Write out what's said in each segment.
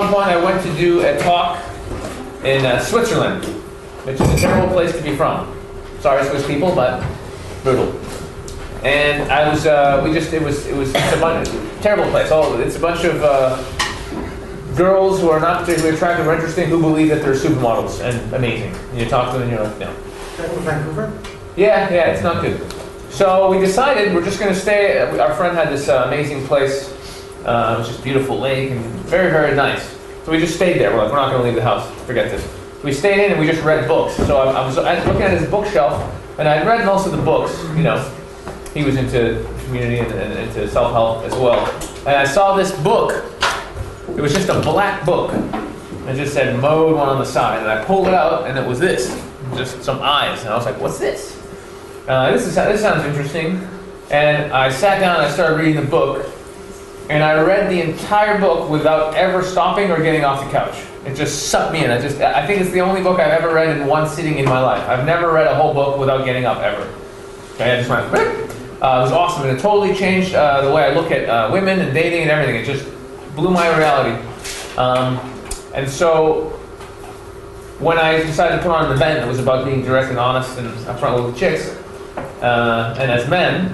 one point I went to do a talk in Switzerland, which is a terrible place to be from. Sorry, Swiss people, but brutal. And I was, it's a bunch, terrible place. It's a bunch of girls who are not particularly attractive or interesting who believe that they're supermodels and amazing. And you talk to them and you're like, no. That was Vancouver? Yeah, it's not good. So we decided we're just going to stay. Our friend had this amazing place. It was just a beautiful lake and very, very nice. So we just stayed there. We're like, we're not going to leave the house. Forget this. So we stayed in and we just read books. So I was looking at his bookshelf and I'd read most of the books. You know, he was into community and into self-help as well. And I saw this book. It was just a black book. It just said Mode 1 on the side. And I pulled it out and it was this. Just some eyes. And I was like, what's this? This sounds interesting. And I sat down and I started reading the book. And I read the entire book without ever stopping or getting off the couch. It just sucked me in. I think it's the only book I've ever read in one sitting in my life. I've never read a whole book without getting up ever. Okay, I just went, it was awesome. And it totally changed the way I look at women and dating and everything. It just blew my reality. And so when I decided to put on an event that was about being direct and honest and upfront with chicks, and as men,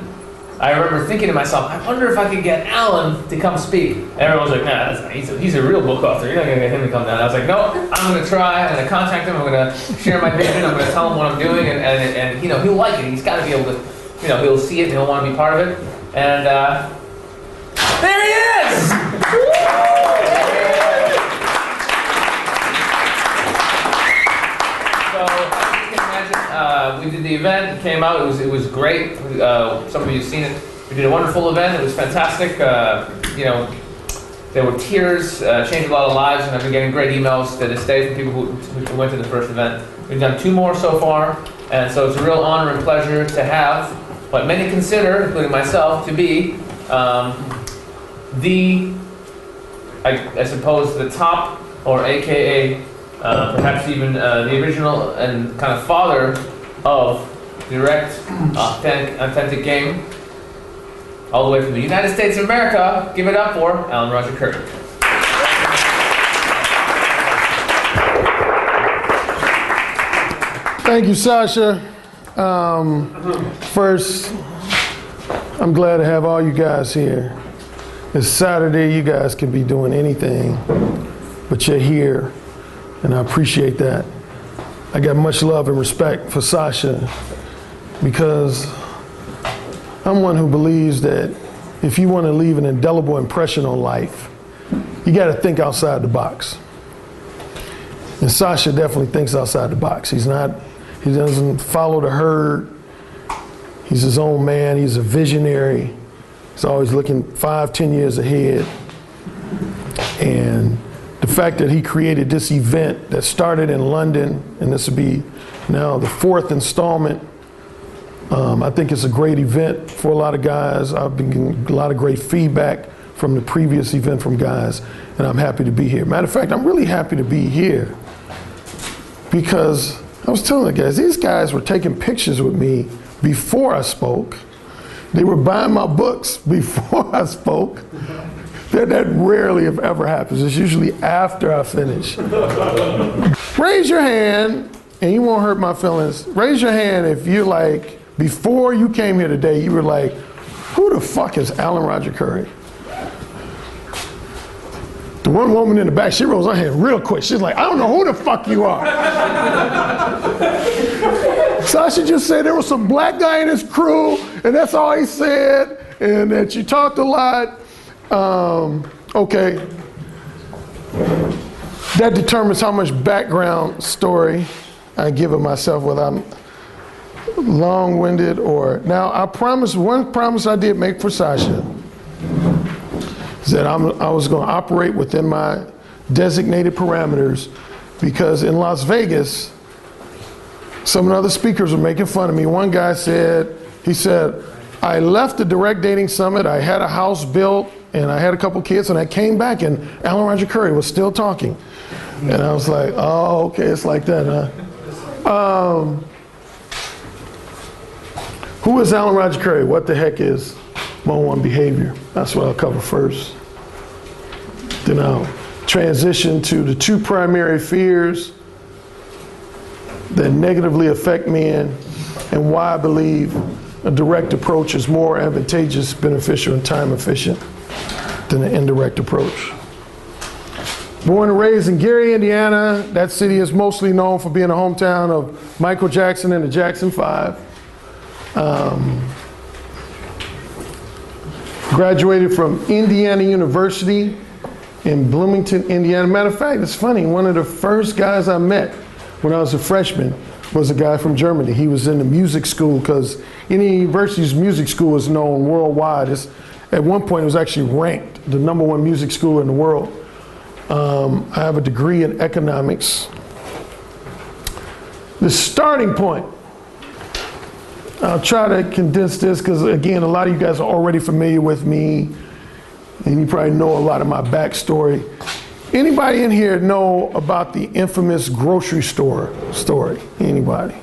I remember thinking to myself, I wonder if I could get Alan to come speak. And everyone was like, nah, he's a real book author. You're not going to get him to come down. I was like, no, I'm going to try. I'm going to contact him. I'm going to share my vision. I'm going to tell him what I'm doing. And you know, he'll like it. He's got to be able to, you know, he'll see it and he'll want to be part of it. And there he is! We did the event, it came out, it was great. Some of you have seen it. We did a wonderful event, it was fantastic. You know, there were tears, changed a lot of lives, and I've been getting great emails to this day from people who went to the first event. We've done 2 more so far, and so it's a real honor and pleasure to have what many consider, including myself, to be I suppose, the top, or AKA, perhaps even the original and kind of father of direct, authentic game, all the way from the United States of America. Give it up for Alan Roger Currie. Thank you, Sasha. First, I'm glad to have all you guys here. It's Saturday, you guys can be doing anything, but you're here, and I appreciate that. I got much love and respect for Sasha because I'm one who believes that if you want to leave an indelible impression on life, you got to think outside the box. And Sasha definitely thinks outside the box. He doesn't follow the herd. He's his own man. He's a visionary. He's always looking 5-10 years ahead. And the fact that he created this event that started in London, and this will be now the 4th installment, I think it's a great event for a lot of guys. I've been getting a lot of great feedback from the previous event from guys, and I'm happy to be here. Matter of fact, I'm really happy to be here because I was telling the guys, these guys were taking pictures with me before I spoke. They were buying my books before I spoke. That rarely, if ever, happens. It's usually after I finish. Raise your hand, and you won't hurt my feelings. Raise your hand if you're like, before you came here today, you were like, who the fuck is Alan Roger Currie? The one woman in the back, she rose her hand real quick. She's like, I don't know who the fuck you are. Sasha just said there was some black guy in his crew, and that's all he said, and that you talked a lot. Okay. That determines how much background story I give of myself, whether I'm long-winded or... Now, one promise I did make for Sasha is that I was going to operate within my designated parameters, because in Las Vegas, some of the other speakers were making fun of me. One guy said, I left the Direct Dating Summit, I had a house built, and I had a couple kids, and I came back, and Alan Roger Currie was still talking. And I was like, oh, okay, it's like that, huh? Who is Alan Roger Currie? What the heck is Mode 1 behavior? That's what I'll cover first. Then I'll transition to the two primary fears that negatively affect men and why I believe a direct approach is more advantageous, beneficial, and time efficient than an indirect approach. Born and raised in Gary, Indiana, that city is mostly known for being a hometown of Michael Jackson and the Jackson 5. Graduated from Indiana University in Bloomington, Indiana. Matter of fact, it's funny, one of the first guys I met when I was a freshman was a guy from Germany. He was in the music school, because any university's music school is known worldwide. At one point, it was actually ranked the #1 music school in the world. I have a degree in economics. The starting point, I'll try to condense this because, again, a lot of you guys are already familiar with me and you probably know a lot of my backstory. Anybody in here know about the infamous grocery store story? Anybody?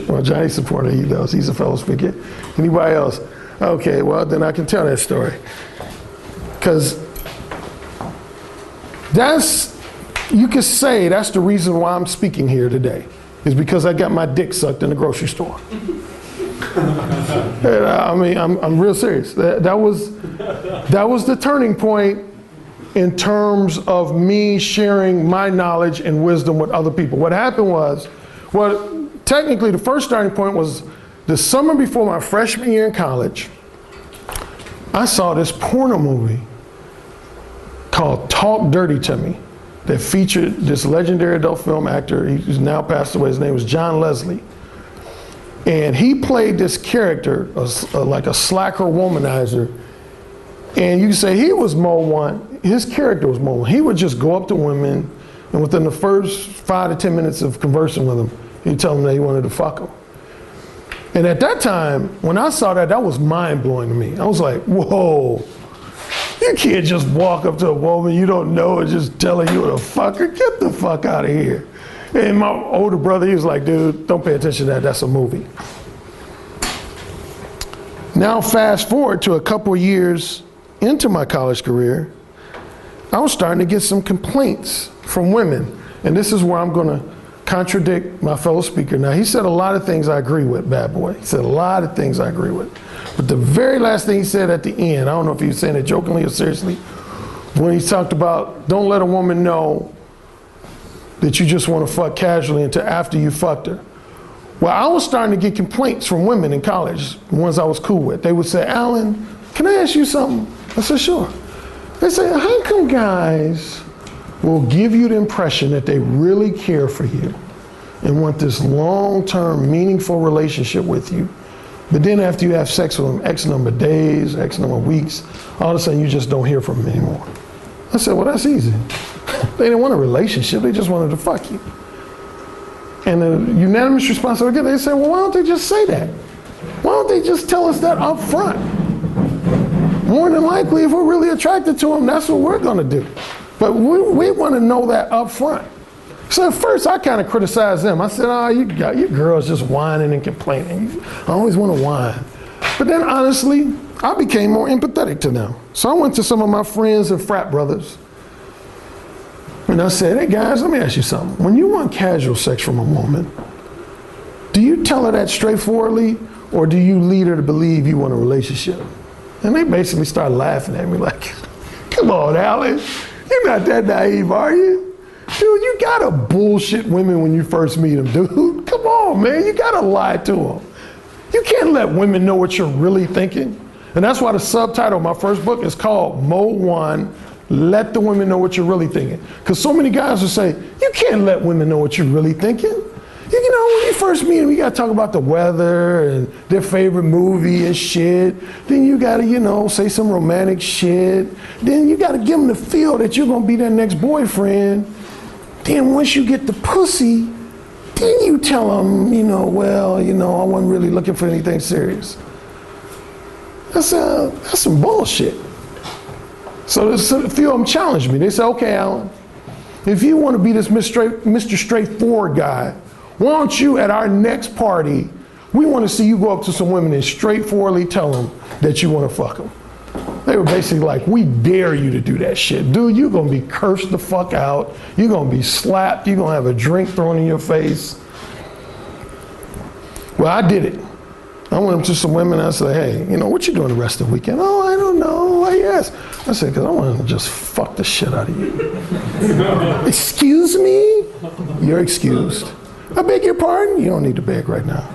Well, Johnny Supporter, he does. He's a fellow speaker. Anybody else? Okay, well, then I can tell that story. Because you could say that's the reason why I'm speaking here today, is because I got my dick sucked in the grocery store. And, I mean, I'm real serious. That was the turning point in terms of me sharing my knowledge and wisdom with other people. What happened was, well, technically the first starting point was the summer before my freshman year in college. I saw this porno movie called Talk Dirty to Me that featured this legendary adult film actor. He's now passed away. His name was John Leslie. And he played this character, like a slacker womanizer. And you can say he was Mo 1. His character was Mo 1. He would just go up to women, and within the first 5 to 10 minutes of conversing with them, he'd tell them that he wanted to fuck them. And at that time, when I saw that, that was mind-blowing to me. I was like, whoa. You can't just walk up to a woman you don't know and just tell her you want to fuck her. Get the fuck out of here. And my older brother, he was like, dude, don't pay attention to that. That's a movie. Now fast forward to a couple of years into my college career, I was starting to get some complaints from women. And this is where I'm going to contradict my fellow speaker. Now, he said a lot of things I agree with, bad boy. He said a lot of things I agree with. But the very last thing he said at the end, I don't know if he was saying it jokingly or seriously, when he talked about don't let a woman know that you just want to fuck casually until after you fucked her. Well, I was starting to get complaints from women in college, the ones I was cool with. They would say, Alan, can I ask you something? I said, sure. They say, how come guys will give you the impression that they really care for you and want this long-term, meaningful relationship with you, but then after you have sex with them X number of days, X number of weeks, all of a sudden you just don't hear from them anymore? I said, well, that's easy. They didn't want a relationship, they just wanted to fuck you. And the unanimous response I get, they say, well, why don't they just say that? Why don't they just tell us that up front? More than likely, if we're really attracted to them, that's what we're gonna do. But we wanna know that up front. So at first I kind of criticized them. I said, oh, you girls just whining and complaining. I always wanna whine. But then honestly, I became more empathetic to them. So I went to some of my friends and frat brothers, and I said, hey guys, let me ask you something. When you want casual sex from a woman, do you tell her that straightforwardly, or do you lead her to believe you want a relationship? And they basically started laughing at me like, come on, Alan, you're not that naive, are you? Dude, you gotta bullshit women when you first meet them, dude. Come on, man, you gotta lie to them. You can't let women know what you're really thinking. And that's why the subtitle of my first book is called Mo 1, Let the Women Know What You're Really Thinking. Because so many guys will say, you can't let women know what you're really thinking. You know, when you first meet them, you gotta talk about the weather and their favorite movie and shit. Then you gotta, you know, say some romantic shit. Then you gotta give them the feel that you're gonna be their next boyfriend. Then once you get the pussy, then you tell them, you know, well, you know, I wasn't really looking for anything serious. That's some bullshit. So a few of them challenged me. They said, okay, Alan, if you want to be this Mr. Straightforward guy, why don't you, at our next party, we want to see you go up to some women and straightforwardly tell them that you want to fuck them. They were basically like, we dare you to do that shit. Dude, you're gonna be cursed the fuck out. You're gonna be slapped. You're gonna have a drink thrown in your face. Well, I did it. I went up to some women and I said, hey, you know, what you doing the rest of the weekend? Oh, I don't know, I guess. I said, because I want to just fuck the shit out of you. Excuse me? You're excused. I beg your pardon? You don't need to beg right now.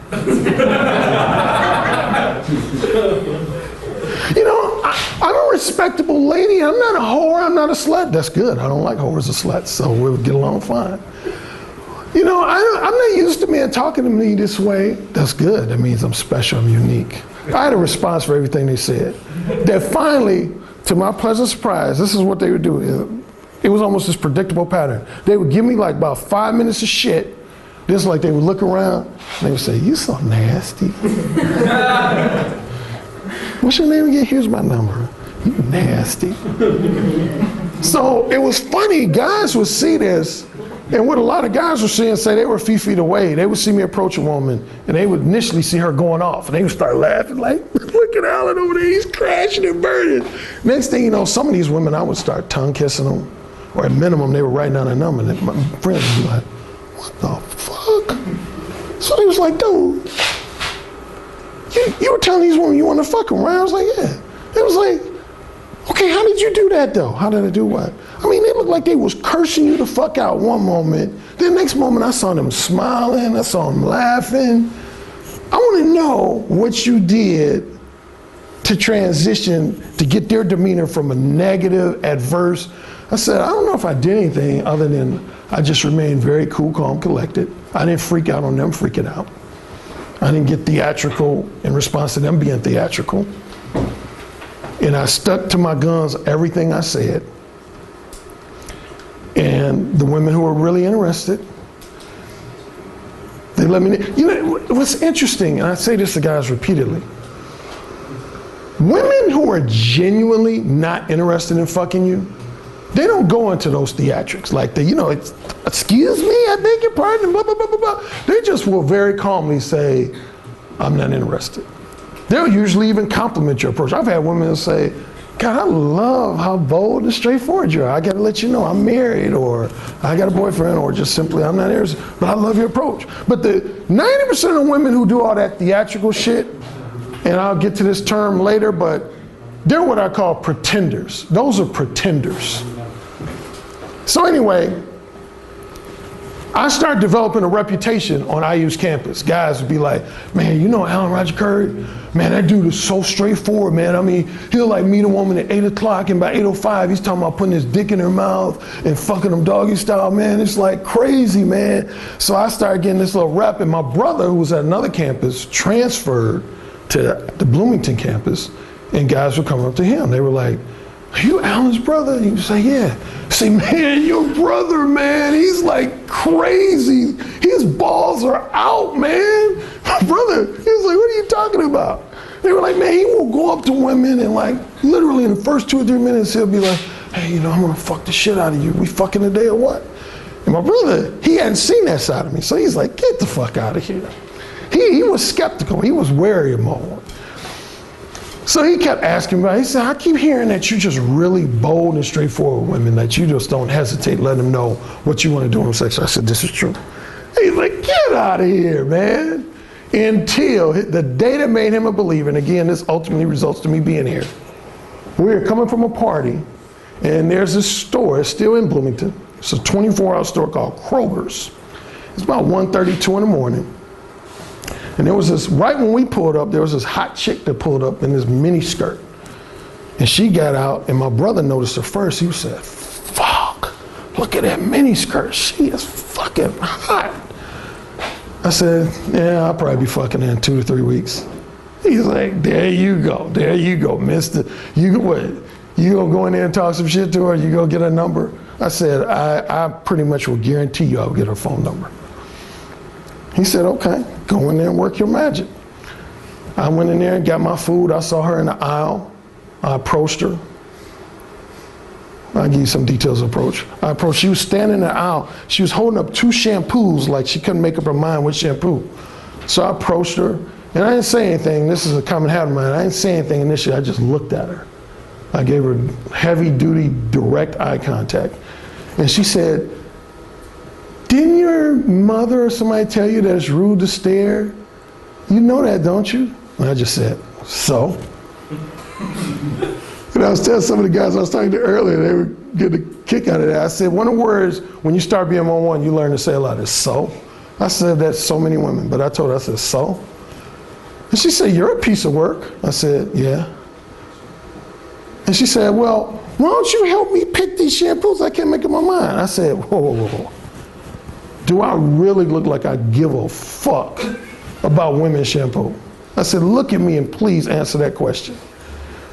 You know, I'm a respectable lady. I'm not a whore. I'm not a slut. That's good. I don't like whores or sluts, so we'll get along fine. You know, I'm not used to men talking to me this way. That's good. That means I'm special. I'm unique. I had a response for everything they said. That finally, to my pleasant surprise, this is what they would do. It was almost this predictable pattern. They would give me like about 5 minutes of shit. Just like they would look around and they would say, you so nasty. What's your name again? Here's my number. You nasty. So it was funny. Guys would see this. And what a lot of guys were seeing, say they were a few feet away, they would see me approach a woman and they would initially see her going off and they would start laughing like, look at Alan over there, he's crashing and burning. Next thing you know, some of these women, I would start tongue kissing them, or at minimum, they were writing down a number and my friends would be like, what the fuck? So they was like, dude, you were telling these women you want to fuck them, right? I was like, yeah. They was like, okay, how did you do that though? How did I do what? I mean, they looked like they was cursing you the fuck out one moment. The next moment I saw them smiling, I saw them laughing. I want to know what you did to transition, to get their demeanor from a negative, adverse. I said, I don't know if I did anything other than I just remained very cool, calm, collected. I didn't freak out on them freaking out. I didn't get theatrical in response to them being theatrical. And I stuck to my guns, everything I said. And the women who were really interested, they let me know. You know, what's interesting, and I say this to guys repeatedly, women who are genuinely not interested in fucking you, they don't go into those theatrics like you know, it's, excuse me, I beg your pardon, blah, blah, blah, blah, blah. They just will very calmly say, I'm not interested. They'll usually even compliment your approach. I've had women say, God, I love how bold and straightforward you are. I gotta let you know I'm married, or I got a boyfriend, or just simply I'm not interested, but I love your approach. But the 90% of women who do all that theatrical shit, and I'll get to this term later, but they're what I call pretenders. Those are pretenders. So anyway, I started developing a reputation on IU's campus. Guys would be like, man, you know Alan Roger Currie? Man, that dude is so straightforward, man. I mean, he'll like meet a woman at 8 o'clock and by 8:05, he's talking about putting his dick in her mouth and fucking them doggy style, man. It's like crazy, man. So I started getting this little rep, and my brother, who was at another campus, transferred to the Bloomington campus, and guys were coming up to him. They were like, are you Alan's brother? And you say, yeah. Say, man, your brother, man, he's like crazy. His balls are out, man. My brother, he was like, what are you talking about? They were like, man, he will go up to women and like literally in the first 2 or 3 minutes, he'll be like, hey, you know, I'm gonna fuck the shit out of you. We fucking today or what? And my brother, he hadn't seen that side of me. So he's like, get the fuck out of here. He was skeptical. He was wary of Mo. So he kept asking me, he said, I keep hearing that you're just really bold and straightforward with women, that you just don't hesitate, let them know what you want to do in sex. I said, this is true. He's like, get out of here, man. Until the day that made him a believer, and again, this ultimately results to me being here. We were coming from a party, and there's this store, it's still in Bloomington. It's a 24-hour store called Kroger's. It's about 1:32 in the morning. And there was this, right when we pulled up, there was this hot chick that pulled up in this mini skirt. And she got out, and my brother noticed her first. He said, fuck, look at that mini skirt. She is fucking hot. I said, yeah, I'll probably be fucking her in 2 to 3 weeks. He's like, there you go, mister. You what? You gonna go in there and talk some shit to her? You gonna get her number? I said, I pretty much will guarantee you I'll get her phone number. He said, okay, go in there and work your magic. I went in there and got my food. I saw her in the aisle. I approached her. I'll give you some details of approach. I approached, she was standing in the aisle. She was holding up 2 shampoos like she couldn't make up her mind which shampoo. So I approached her, and I didn't say anything. This is a common habit of mine. I didn't say anything initially. I just looked at her. I gave her heavy duty, direct eye contact. And she said, didn't your mother or somebody tell you that it's rude to stare? You know that, don't you? And I just said, so? And I was telling some of the guys I was talking to earlier, they were getting a kick out of that. I said, one of the words, when you start being one, you learn to say a lot is so. I said that to so many women, but I told her, I said, so? And she said, you're a piece of work. I said, yeah. And she said, well, why don't you help me pick these shampoos? I can't make up my mind. I said, whoa, whoa, whoa. Do I really look like I give a fuck about women's shampoo? I said, look at me and please answer that question.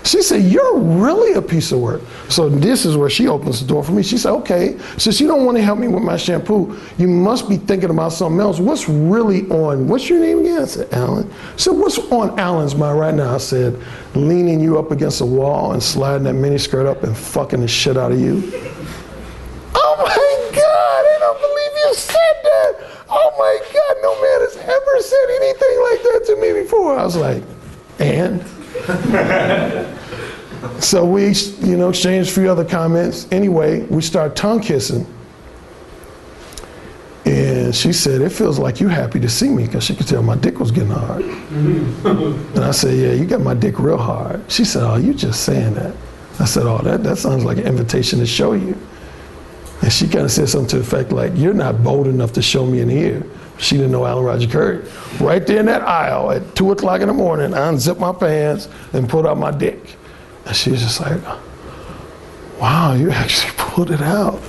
She said, you're really a piece of work. So this is where she opens the door for me. She said, okay, since you don't want to help me with my shampoo, you must be thinking about something else. What's really on, what's your name again? I said, Alan. She said, what's on Alan's mind right now? I said, leaning you up against a wall and sliding that mini skirt up and fucking the shit out of you. Oh my God, I don't believe you said that. Oh my God, no man has ever said anything like that to me before. I was like, and? So we, exchanged a few other comments. Anyway, we start tongue kissing. And she said, it feels like you happy to see me, because she could tell my dick was getting hard. And I said, yeah, you got my dick real hard. She said, oh, you just saying that. I said, oh, that sounds like an invitation to show you. And she kind of said something to the effect like, you're not bold enough to show me in here. She didn't know Alan Roger Currie. Right there in that aisle at 2 o'clock in the morning, I unzipped my pants and pulled out my dick. And she was just like, wow, you actually pulled it out.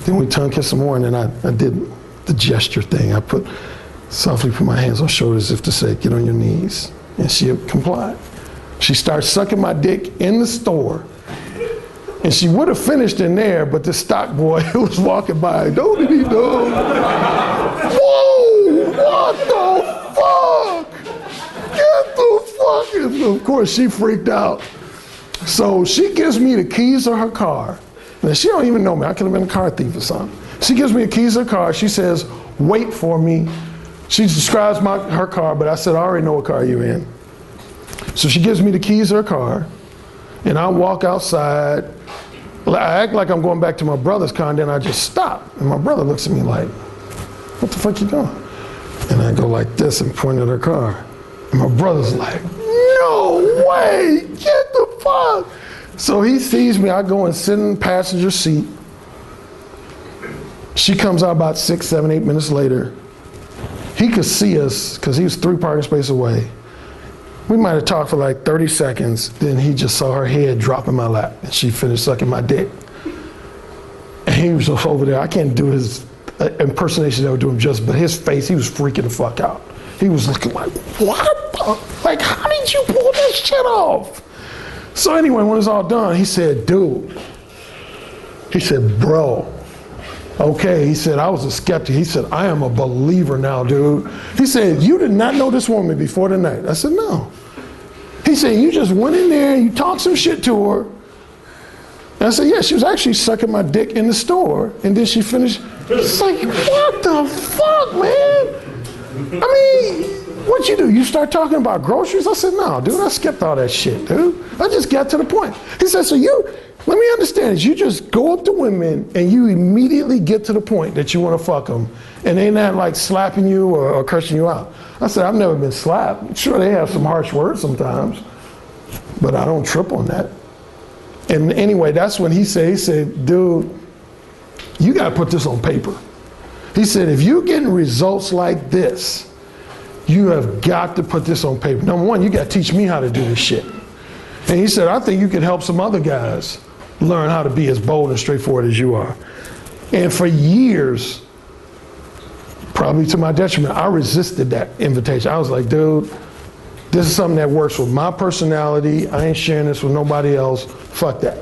Then we tongue kissed some more, and then I did the gesture thing. I softly put my hands on shoulders as if to say, get on your knees. And she complied. She started sucking my dick in the store. And she would have finished in there, but the stock boy who was walking by, whoa, what the fuck? Get the fuck. And of course, she freaked out. So she gives me the keys to her car. Now, she don't even know me. I could have been a car thief or something. She gives me the keys to her car. She says, wait for me. She describes her car, but I said, I already know what car you're in. So she gives me the keys to her car, and I walk outside. I act like I'm going back to my brother's car, and then I just stop. And my brother looks at me like, what the fuck you doing? And I go like this and point at her car. And my brother's like, no way, get the fuck. So he sees me, I go and sit in the passenger seat. She comes out about 6, 7, 8 minutes later. He could see us, because he was 3 parking spaces away. We might have talked for like 30 seconds, then he just saw her head drop in my lap, and she finished sucking my dick. And he was over there, I can't do his impersonation that I would do him just, but his face, he was freaking the fuck out. He was looking like, what? Like, how did you pull this shit off? So anyway, when it was all done, he said, dude. He said, bro. Okay, he said, I was a skeptic. He said, I am a believer now, dude. He said, you did not know this woman before tonight. I said, no. He said, you just went in there, you talked some shit to her. And I said, yeah, she was actually sucking my dick in the store. And then she finished. It's like, what the fuck, man? I mean, what'd you do? You start talking about groceries? I said, no, dude, I skipped all that shit, dude. I just got to the point. He said, so let me understand, you just go up to women and you immediately get to the point that you want to fuck them, and they're not like slapping you or cursing you out. I said, I've never been slapped. Sure, they have some harsh words sometimes, but I don't trip on that. And anyway, that's when he said, dude, you got to put this on paper. He said, if you're getting results like this, you have got to put this on paper. Number one, you got to teach me how to do this shit. And he said, I think you could help some other guys learn how to be as bold and straightforward as you are. And for years, probably to my detriment, I resisted that invitation. I was like, dude, this is something that works with my personality. I ain't sharing this with nobody else. Fuck that.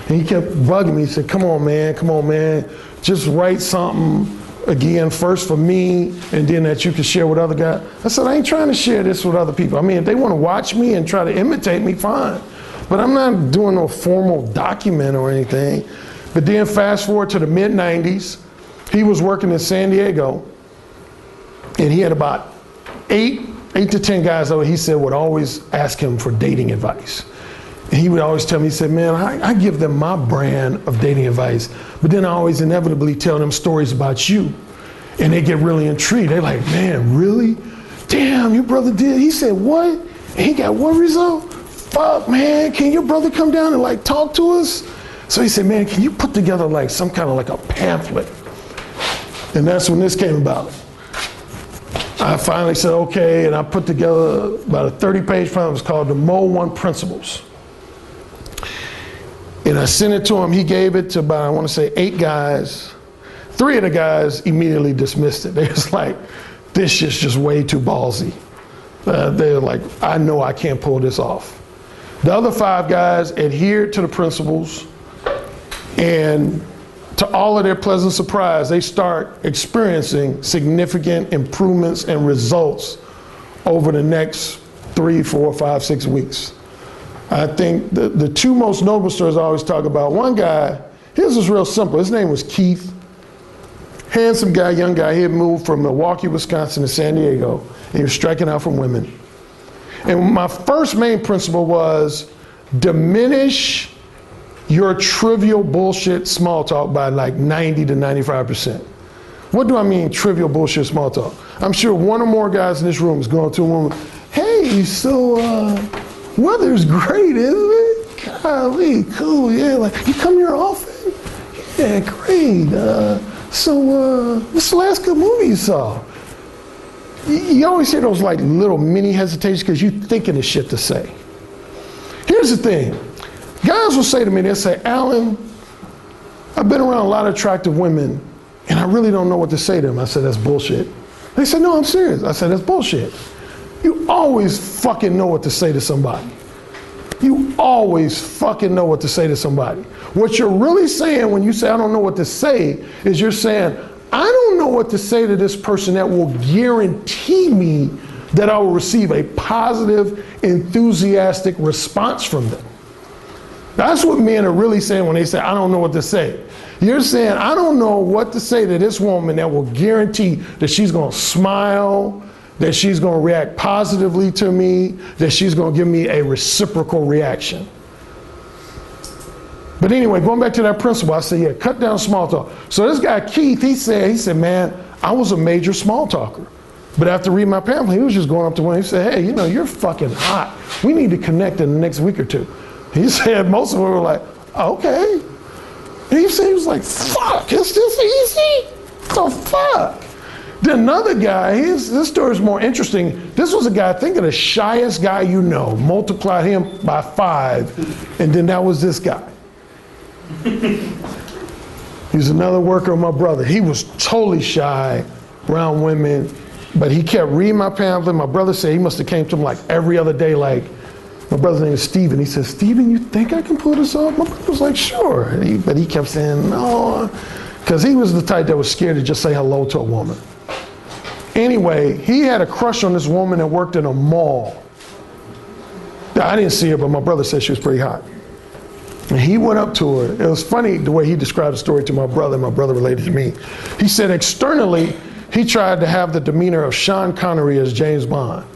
And he kept bugging me. He said, come on, man. Just write something again, first for me, and then that you can share with other guys. I said, I ain't trying to share this with other people. I mean, if they want to watch me and try to imitate me, fine. But I'm not doing no formal document or anything. But then fast forward to the mid-90s, he was working in San Diego, and he had about 8 to 10 guys that he said would always ask him for dating advice. And he would always tell me, he said, man, I give them my brand of dating advice, but then I always inevitably tell them stories about you. And they get really intrigued. They're like, man, really? Damn, your brother did. He said, what? And he got what result? Fuck, man, can your brother come down and like talk to us? So he said, man, can you put together like some kind of like a pamphlet? And that's when this came about. I finally said, okay, and I put together about a 30-page pamphlet. It was called the Mo 1 Principles. And I sent it to him. He gave it to about, I want to say, 8 guys. 3 of the guys immediately dismissed it. They was like, this shit's just way too ballsy. They're like, I know I can't pull this off. The other 5 guys adhered to the principles, and to all of their pleasant surprise, they start experiencing significant improvements and results over the next 3, 4, 5, 6 weeks. I think the 2 most notable stories I always talk about, one guy, his was real simple. His name was Keith. Handsome guy, young guy. He had moved from Milwaukee, Wisconsin to San Diego, and he was striking out from women. And my first main principle was diminish your trivial bullshit small talk by like 90 to 95%. What do I mean trivial bullshit small talk? I'm sure one or more guys in this room is going to a woman, hey, so weather's great, isn't it? Golly, cool, yeah, like you come here often? Yeah, great. So what's the last good movie you saw? You always hear those like little mini hesitations because you're thinking of shit to say. Here's the thing. Guys will say to me, they'll say, Alan, I've been around a lot of attractive women and I really don't know what to say to them. I said, that's bullshit. They said, no, I'm serious. I said, that's bullshit. You always fucking know what to say to somebody. You always fucking know what to say to somebody. What you're really saying when you say, I don't know what to say, is you're saying, I don't know what to say to this person that will guarantee me that I will receive a positive, enthusiastic response from them. That's what men are really saying when they say, I don't know what to say. You're saying, I don't know what to say to this woman that will guarantee that she's gonna smile, that she's gonna react positively to me, that she's gonna give me a reciprocal reaction. But anyway, going back to that principle, I said, yeah, cut down small talk. So this guy, Keith, he said, man, I was a major small talker. But after reading my pamphlet, he was just going up to one, he said, hey, you know, you're fucking hot. We need to connect in the next week or 2. He said most of them were like, okay. And he said, he was like, fuck, is this easy? The fuck? Then another guy, this story is more interesting. This was a guy, think of the shyest guy you know, multiply him by 5, and then that was this guy. He's another worker of my brother. He was totally shy around women, but he kept reading my pamphlet. My brother said he must have came to him like every other day, like, my brother's name is Steven. He said, Steven, you think I can pull this off? My brother was like, sure. But he kept saying, no, because he was the type that was scared to just say hello to a woman. Anyway, he had a crush on this woman that worked in a mall. I didn't see her, but my brother said she was pretty hot. And he went up to her. It was funny the way he described the story to my brother, and my brother related to me. He said externally, he tried to have the demeanor of Sean Connery as James Bond.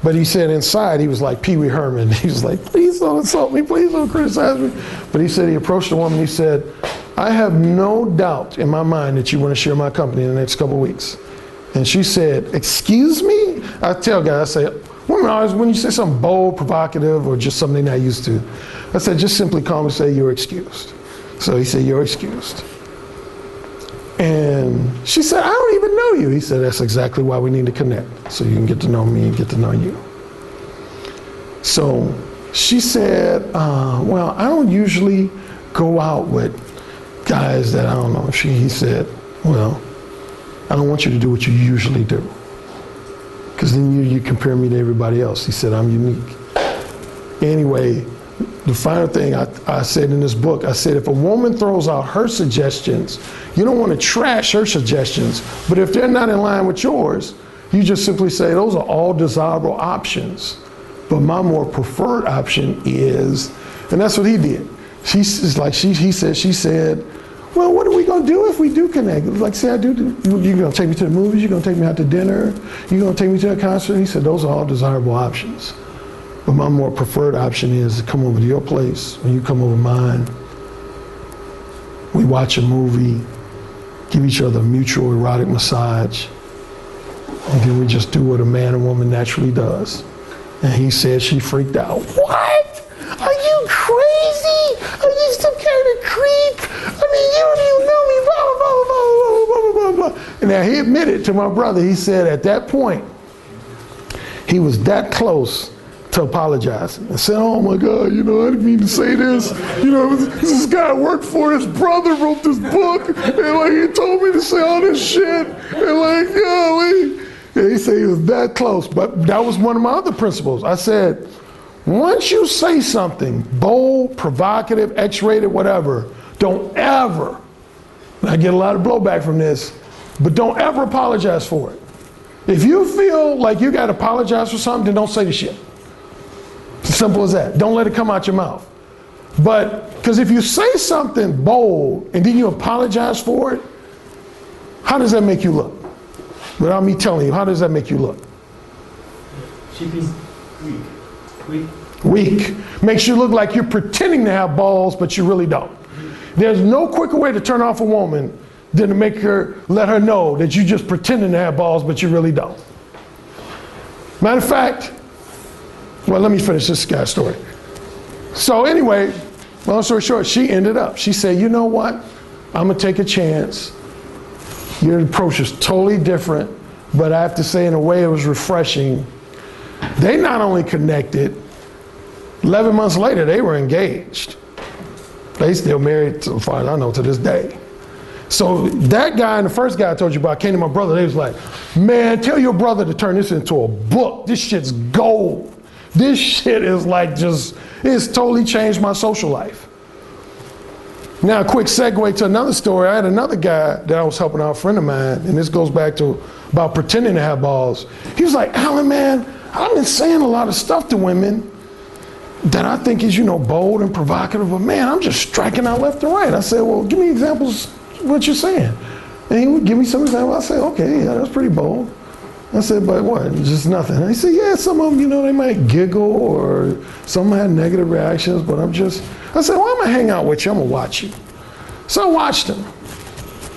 But he said inside, he was like Pee Wee Herman. He was like, please don't insult me, please don't criticize me. But he said he approached the woman, he said, I have no doubt in my mind that you want to share my company in the next couple of weeks. And she said, excuse me? I tell guys, I say, women always, when you say something bold, provocative, or just something they're not used to, I said, just simply call me and say, you're excused. So he said, you're excused. And she said, I don't even know you. He said, that's exactly why we need to connect, so you can get to know me and get to know you. So she said, well, I don't usually go out with guys that I don't know. He said, well, I don't want you to do what you usually do, because then you compare me to everybody else. He said, I'm unique. Anyway, the final thing I said in this book, I said, if a woman throws out her suggestions, you don't want to trash her suggestions, but if they're not in line with yours, you just simply say, those are all desirable options. But my more preferred option is, and that's what he did. She said, well, what are we going to do if we do connect? Like, say I do, you're going to take me to the movies, you're going to take me out to dinner, you're going to take me to a concert? He said, those are all desirable options. But my more preferred option is to come over to your place, when you come over mine, we watch a movie, give each other a mutual erotic massage, and then we just do what a man and woman naturally does. And he said she freaked out. What? Are you crazy? Are you some kind of creep? I mean, you don't even know me, blah, blah, blah, blah, blah, blah, blah. And now he admitted to my brother, he said at that point, he was that close to apologizing and said, oh my God, you know, I didn't mean to say this. You know, this guy worked for, his brother wrote this book, and like he told me to say all this shit, and like, golly. And he said he was that close, but that was one of my other principles. I said, once you say something bold, provocative, X-rated, whatever, don't ever, and I get a lot of blowback from this, but don't ever apologize for it. If you feel like you gotta apologize for something, then don't say the shit. It's as simple as that. Don't let it come out your mouth. But, because if you say something bold and then you apologize for it, how does that make you look? Without me telling you, how does that make you look? She'd be weak. Weak. Makes you look like you're pretending to have balls, but you really don't. There's no quicker way to turn off a woman than to make her, let her know that you're just pretending to have balls, but you really don't. Matter of fact, well, let me finish this guy's story. So anyway, long story short, she ended up, she said, you know what? I'm gonna take a chance. Your approach is totally different, but I have to say in a way it was refreshing. They not only connected, 11 months later, they were engaged. They still married, so far as I know, to this day. So that guy and the first guy I told you about came to my brother, they was like, man, tell your brother to turn this into a book. This shit's gold. This shit is like just, it's totally changed my social life. Now, a quick segue to another story. I had another guy that I was helping out, a friend of mine, and this goes back to about pretending to have balls. He was like, Alan, man, I've been saying a lot of stuff to women that I think is, you know, bold and provocative, but man, I'm just striking out left and right. I said, well, give me examples of what you're saying. And he would give me some examples. I said, okay, yeah, that's pretty bold. I said, but what? Just nothing. And he said, yeah, some of them, you know, they might giggle or some had negative reactions, but I said, well, I'm gonna hang out with you, I'm gonna watch you. So I watched him.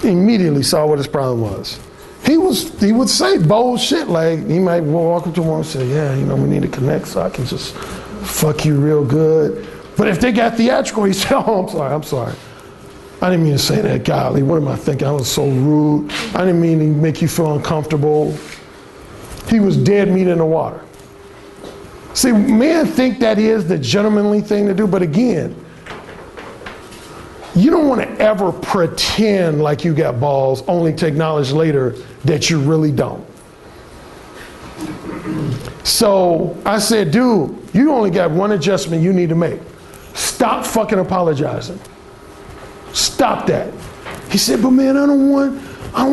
Immediately saw what his problem was. He would say bold shit, like he might walk up to him and say, yeah, you know, we need to connect so I can just fuck you real good. But if they got theatrical, he said, oh, I'm sorry. I didn't mean to say that, golly, what am I thinking? I was so rude. I didn't mean to make you feel uncomfortable. He was dead meat in the water. See, men think that is the gentlemanly thing to do, but again, you don't want to ever pretend like you got balls, only to acknowledge later that you really don't. So I said, dude, you only got one adjustment you need to make. Stop fucking apologizing. Stop that. He said, but man, I don't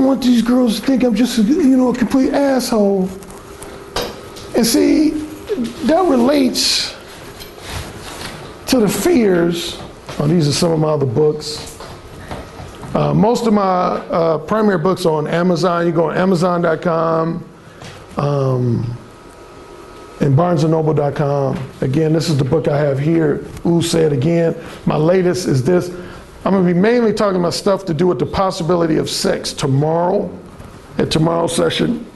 want these girls to think I'm just, you know, a complete asshole. And see, that relates to the fears. Oh, these are some of my other books. Most of my primary books are on Amazon. You go on Amazon.com and BarnesandNoble.com. Again, this is the book I have here. Ooh, say it again. My latest is this. I'm going to be mainly talking about stuff to do with the possibility of sex tomorrow, at tomorrow's session.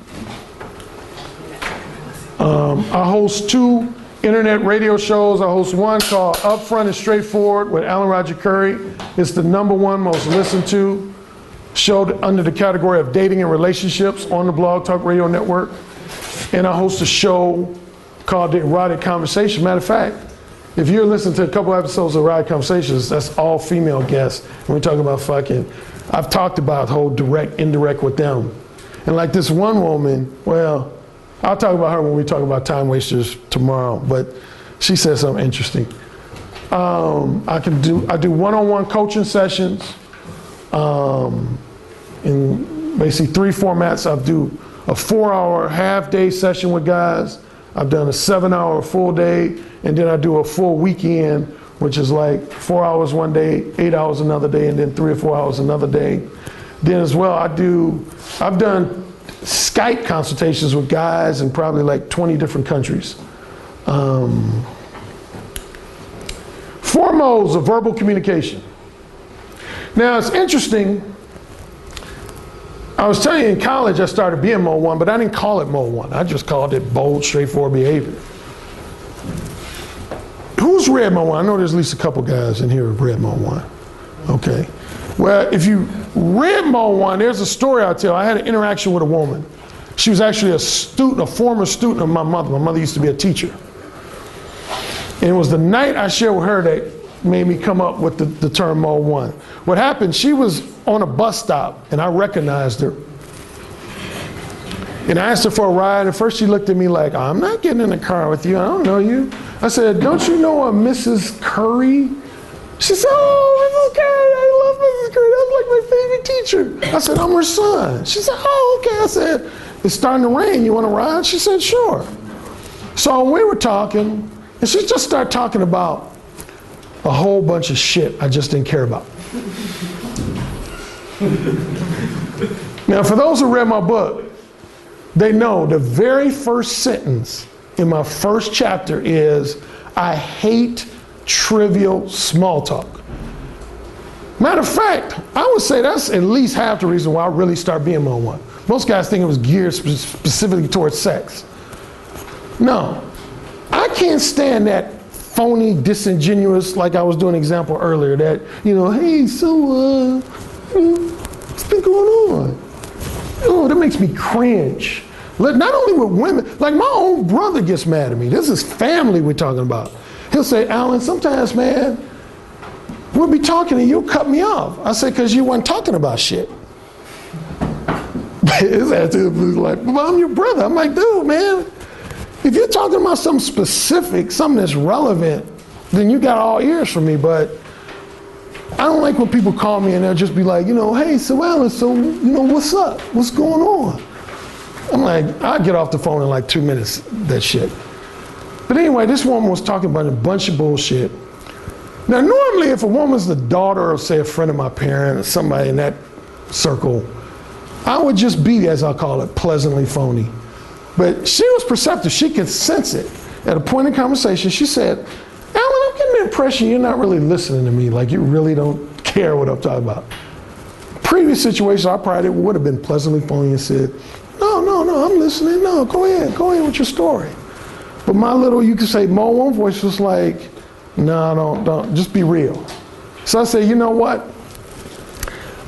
I host 2 internet radio shows. I host one called Upfront and Straightforward with Alan Roger Currie. It's the #1 most listened to show under the category of dating and relationships on the Blog Talk Radio Network. And I host a show called The Erotic Conversation. Matter of fact, if you're listening to a couple episodes of Erotic Conversations, that's all female guests. And we're talking about fucking, I've talked about the whole direct, indirect with them. And like this one woman, well, I'll talk about her when we talk about time wasters tomorrow, but she said something interesting. I do one-on-one coaching sessions in basically 3 formats. I do a 4-hour half-day session with guys. I've done a 7-hour full day, and then I do a full weekend, which is like 4 hours one day, 8 hours another day, and then 3 or 4 hours another day. Then as well, I've done Skype consultations with guys in probably like 20 different countries. Four modes of verbal communication. Now it's interesting. I was telling you in college I started being mode 1, but I didn't call it mode 1. I just called it bold, straightforward behavior. Who's read mode 1? I know there's at least a couple guys in here who've read mode 1. Okay. Well, if you read mode 1, there's a story I'll tell. I had an interaction with a woman. She was actually a student, a former student of my mother. My mother used to be a teacher. And it was the night I shared with her that made me come up with the term mode 1. What happened, she was on a bus stop and I recognized her. And I asked her for a ride, and first she looked at me like, I'm not getting in the car with you, I don't know you. I said, don't you know a Mrs. Currie? She said, oh, Mrs. Currie, I love Mrs. Currie, that's like my favorite teacher. I said, I'm her son. She said, oh, okay. I said, it's starting to rain, you want to ride? She said, sure. So we were talking, and she just started talking about a whole bunch of shit I just didn't care about. Now, for those who read my book, they know the very first sentence in my first chapter is, I hate trivial small talk. Matter of fact, I would say that's at least half the reason why I really started being mode 1. Most guys think it was geared specifically towards sex. No, I can't stand that phony, disingenuous, like I was doing an example earlier, that, you know, hey, so, what's been going on? Oh, that makes me cringe. Not only with women, like my own brother gets mad at me. This is family we're talking about. He'll say, Alan, sometimes, man, we'll be talking and you'll cut me off. I say, because you weren't talking about shit. His attitude was like, well, I'm your brother. I'm like, dude, man, if you're talking about something specific, something that's relevant, then you got all ears from me. But I don't like when people call me and they'll just be like, you know, hey, so Alan, so, you know, what's up? What's going on? I'm like, I'll get off the phone in like 2 minutes, that shit. But anyway, this woman was talking about a bunch of bullshit. Now, normally if a woman's the daughter of, say, a friend of my parent or somebody in that circle, I would just be, as I call it, pleasantly phony. But she was perceptive. She could sense it. At a point in conversation, she said, Alan, I'm getting the impression you're not really listening to me, like you really don't care what I'm talking about. Previous situation, I probably would have been pleasantly phony and said, no, I'm listening. No, go ahead with your story. But my little, you could say, mode 1 voice was like, no, don't, just be real. So I say, you know what?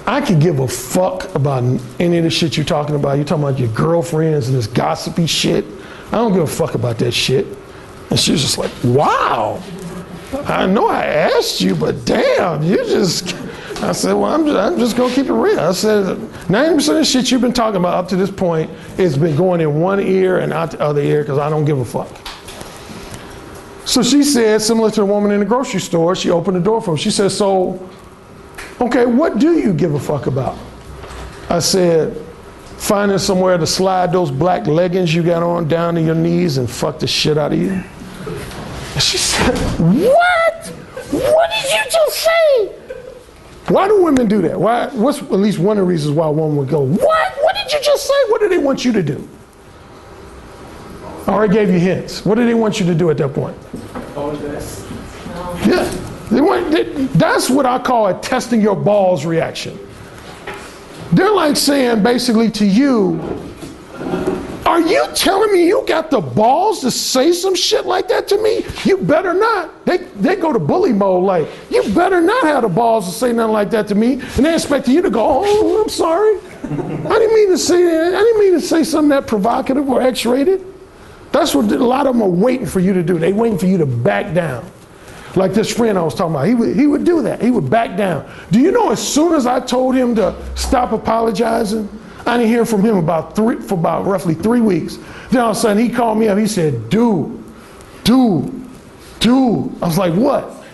I could give a fuck about any of the shit you're talking about. You're talking about your girlfriends and this gossipy shit. I don't give a fuck about that shit. And she was just like, wow. I know I asked you, but damn, you just... I said, well, I'm just gonna keep it real. I said, 90% of the shit you've been talking about up to this point has been going in one ear and out the other ear because I don't give a fuck. So she said, similar to the woman in the grocery store, she opened the door for him. She said, so, okay, what do you give a fuck about? I said, finding somewhere to slide those black leggings you got on down to your knees and fuck the shit out of you. And she said, what? What did you just say? Why do women do that? Why? What's at least one of the reasons why a woman would go, what? What did you just say? What do they want you to do? I already gave you hints. What do they want you to do at that point? Apologize. Yeah. That's what I call a testing your balls reaction. They're like saying basically to you, are you telling me you got the balls to say some shit like that to me? You better not. They go to bully mode like, you better not have the balls to say nothing like that to me. And they expect you to go, oh, I'm sorry. I didn't mean to say that. I didn't mean to say something that provocative or X-rated. That's what a lot of them are waiting for you to do. They waiting for you to back down. Like this friend I was talking about, he would do that. He would back down. Do you know as soon as I told him to stop apologizing, I didn't hear from him for about roughly 3 weeks. Then all of a sudden he called me up. He said, dude. I was like, what?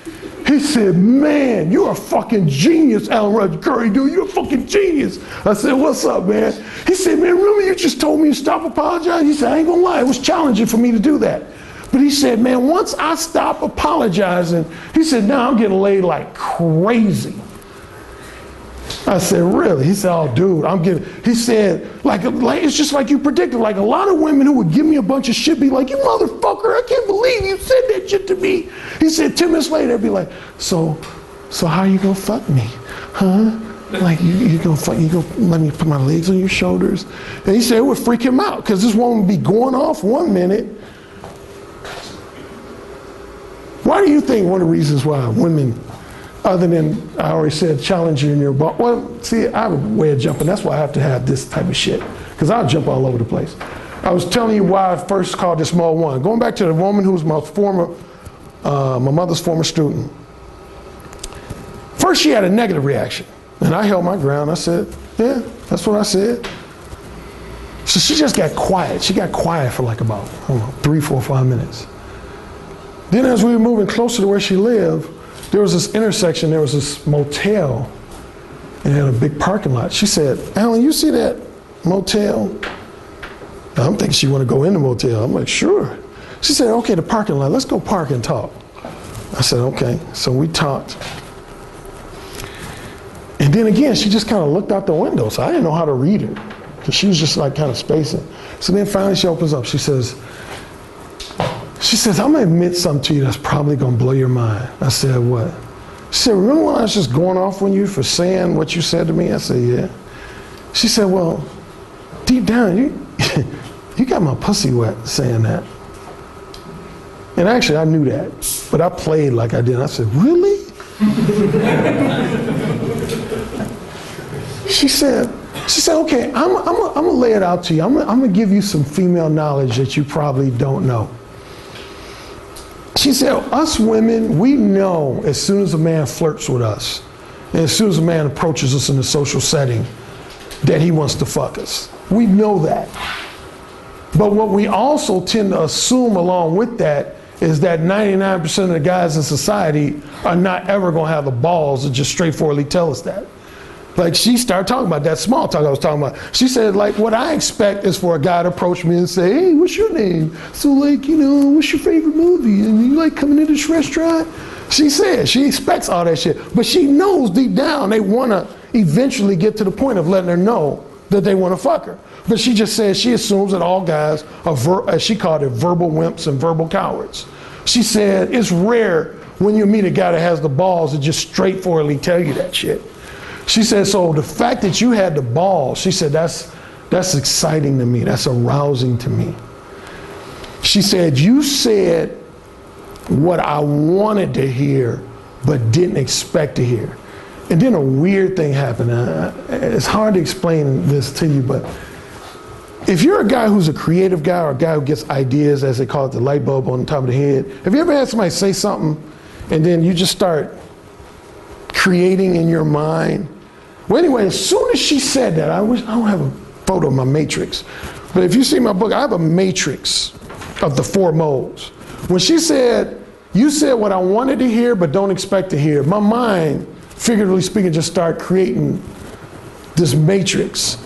He said, man, you're a fucking genius, Alan Roger Currie, dude. You're a fucking genius. I said, what's up, man? He said, man, remember you just told me to stop apologizing? He said, I ain't gonna lie, it was challenging for me to do that. But he said, man, once I stop apologizing, he said, now I'm getting laid like crazy. I said, really? He said, oh, dude, he said, like, it's just like you predicted. Like a lot of women who would give me a bunch of shit be like, you motherfucker, I can't believe you said that shit to me. He said 10 minutes later, they'd be like, so how you gonna fuck me? Huh? Like, you gonna let me put my legs on your shoulders? And he said it would freak him out because this woman would be going off one minute. Why do you think one of the reasons why women, other than, I already said, challenge you in your ball? Well, see, I have a way of jumping. That's why I have to have this type of shit, because I'll jump all over the place. I was telling you why I first called this Small One. Going back to the woman who was my mother's former student. First, she had a negative reaction, and I held my ground. I said, yeah, that's what I said. So she just got quiet. She got quiet for like about, I don't know, 3, 4, 5 minutes. Then as we were moving closer to where she lived, there was this intersection, there was this motel, and it had a big parking lot. She said, Alan, you see that motel? I'm thinking she want to go in the motel. I'm like, sure. She said, okay, the parking lot, let's go park and talk. I said, okay. So we talked. And then again, she just kind of looked out the window, so I didn't know how to read her, because she was just like kind of spacing. So then finally she opens up. She says, I'm gonna admit something to you that's probably gonna blow your mind. I said, what? She said, remember when I was just going off on you for saying what you said to me? I said, yeah. She said, well, deep down, you got my pussy wet saying that. And actually, I knew that, but I played like I did. I said, really? She said, okay, I'm gonna lay it out to you. I'm gonna give you some female knowledge that you probably don't know. She said, us women, we know as soon as a man flirts with us, and as soon as a man approaches us in a social setting, that he wants to fuck us. We know that. But what we also tend to assume along with that is that 99% of the guys in society are not ever gonna have the balls to just straightforwardly tell us that. Like, she started talking about that small talk I was talking about. She said, like, what I expect is for a guy to approach me and say, hey, what's your name? So, like, you know, what's your favorite movie? And you like coming to this restaurant? She said she expects all that shit, but she knows deep down they want to eventually get to the point of letting her know that they want to fuck her. But she just says she assumes that all guys are, as she called it, verbal wimps and verbal cowards. She said it's rare when you meet a guy that has the balls to just straightforwardly tell you that shit. She said, so the fact that you had the balls, she said, that's exciting to me. That's arousing to me. She said, you said what I wanted to hear, but didn't expect to hear. And then a weird thing happened. It's hard to explain this to you, but if you're a guy who's a creative guy or a guy who gets ideas, as they call it, the light bulb on the top of the head, have you ever had somebody say something and then you just start creating in your mind? Well, anyway, as soon as she said that, I don't have a photo of my matrix, but if you see my book, I have a matrix of the 4 modes. When she said, you said what I wanted to hear but don't expect to hear, my mind, figuratively speaking, just started creating this matrix.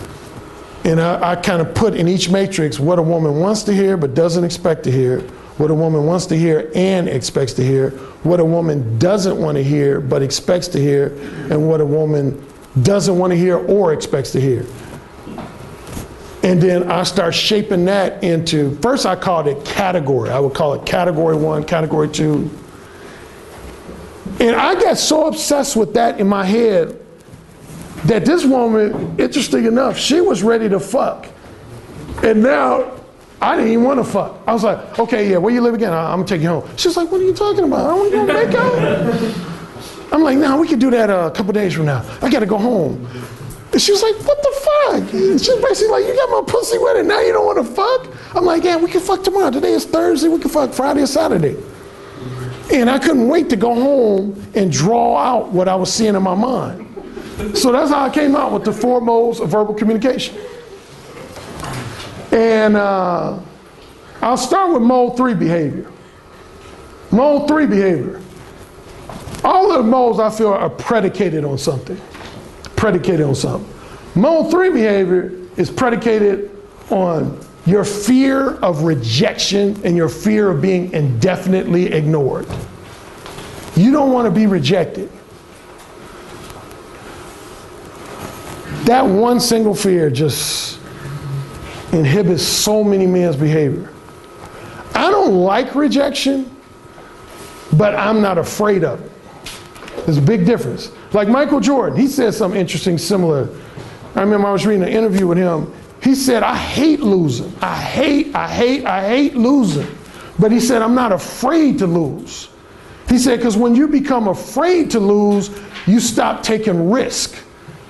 And I kind of put in each matrix what a woman wants to hear but doesn't expect to hear, what a woman wants to hear and expects to hear, what a woman doesn't want to hear but expects to hear, and what a woman doesn't want to hear or expects to hear. And then I start shaping that into, first I called it category. I would call it category 1, category 2. And I got so obsessed with that in my head that this woman, interesting enough, she was ready to fuck. And now I didn't even want to fuck. I was like, okay, yeah, where you live again? I'm gonna take you home. She's like, what are you talking about? I want to go make out. I'm like, no, we can do that a couple days from now. I gotta go home. And she was like, what the fuck? She's basically like, you got my pussy wet and now you don't want to fuck? I'm like, yeah, we can fuck tomorrow. Today is Thursday, we can fuck Friday or Saturday. And I couldn't wait to go home and draw out what I was seeing in my mind. So that's how I came out with the 4 modes of verbal communication. And I'll start with mode 3 behavior. Mode 3 behavior. All of the modes I feel are predicated on something. Predicated on something. Mode 3 behavior is predicated on your fear of rejection and your fear of being indefinitely ignored. You don't want to be rejected. That one single fear just inhibits so many men's behavior. I don't like rejection, but I'm not afraid of it. There's a big difference. Like Michael Jordan, he said something interesting, similar. I remember I was reading an interview with him. He said, I hate losing. I hate losing. But he said, I'm not afraid to lose. He said, because when you become afraid to lose, you stop taking risk.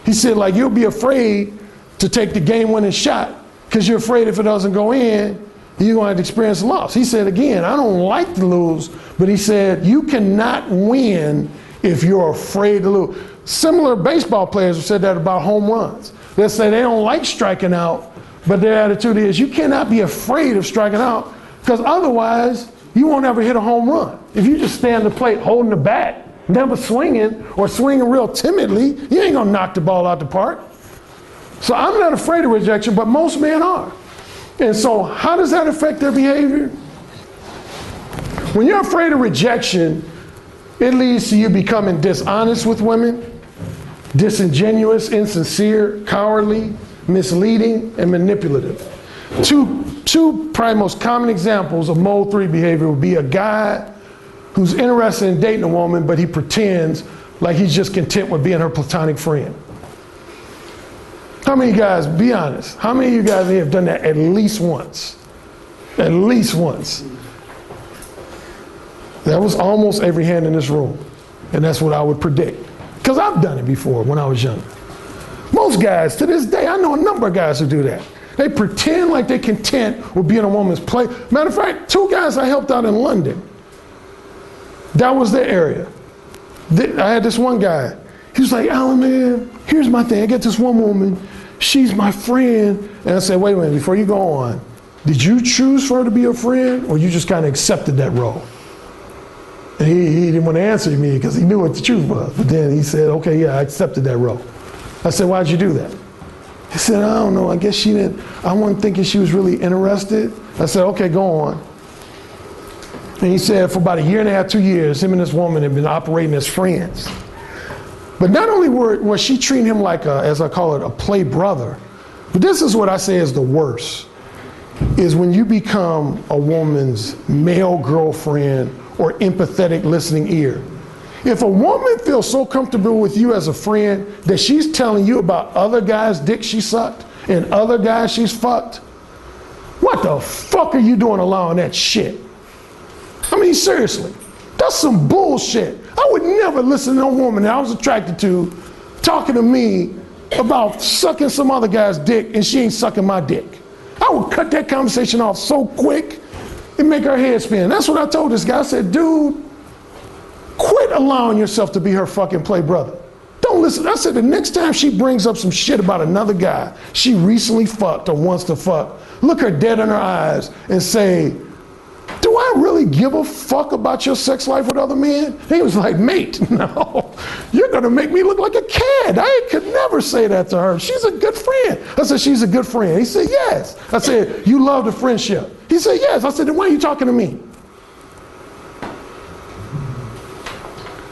He said, like, you'll be afraid to take the game-winning shot because you're afraid if it doesn't go in, you're going to have to experience loss. He said, again, I don't like to lose, but he said, you cannot win if you're afraid to lose. Similar baseball players have said that about home runs. They say they don't like striking out, but their attitude is you cannot be afraid of striking out because otherwise you won't ever hit a home run. If you just stand the plate holding the bat, never swinging or swinging real timidly, you ain't gonna knock the ball out the park. So I'm not afraid of rejection, but most men are. And so how does that affect their behavior? When you're afraid of rejection, it leads to you becoming dishonest with women, disingenuous, insincere, cowardly, misleading, and manipulative. Two probably most common examples of mode 3 behavior would be a guy who's interested in dating a woman, but he pretends like he's just content with being her platonic friend. How many guys, be honest, how many of you guys have done that at least once? At least once. That was almost every hand in this room. And that's what I would predict. Because I've done it before when I was younger. Most guys, to this day, I know a number of guys who do that. They pretend like they're content with being a woman's play. Matter of fact, 2 guys I helped out in London, that was their area. I had this one guy. He was like, Alan, man, here's my thing. I get this one woman. She's my friend. And I said, wait a minute, before you go on, did you choose for her to be your friend or you just kind of accepted that role? And he didn't want to answer me because he knew what the truth was. But then he said, okay, yeah, I accepted that role. I said, why'd you do that? He said, I don't know, I guess she didn't, I wasn't thinking she was really interested. I said, okay, go on. And he said for about 1.5 years, 2 years, him and this woman had been operating as friends. But not only was she treating him like a, as I call it, a play brother, but this is what I say is the worst, is when you become a woman's male girlfriend or empathetic listening ear. If a woman feels so comfortable with you as a friend that she's telling you about other guys' dick she sucked and other guys she's fucked, what the fuck are you doing allowing that shit? I mean, seriously, that's some bullshit. I would never listen to a woman that I was attracted to talking to me about sucking some other guy's dick and she ain't sucking my dick. I would cut that conversation off so quick and make her head spin. That's what I told this guy. I said, dude, quit allowing yourself to be her fucking play brother. Don't listen. I said, the next time she brings up some shit about another guy she recently fucked or wants to fuck, look her dead in her eyes and say, do I really give a fuck about your sex life with other men? He was like, mate, no, you're gonna make me look like a cad. I could never say that to her. She's a good friend. I said, she's a good friend. He said, yes. I said, you love the friendship. He said, yes. I said, then why are you talking to me?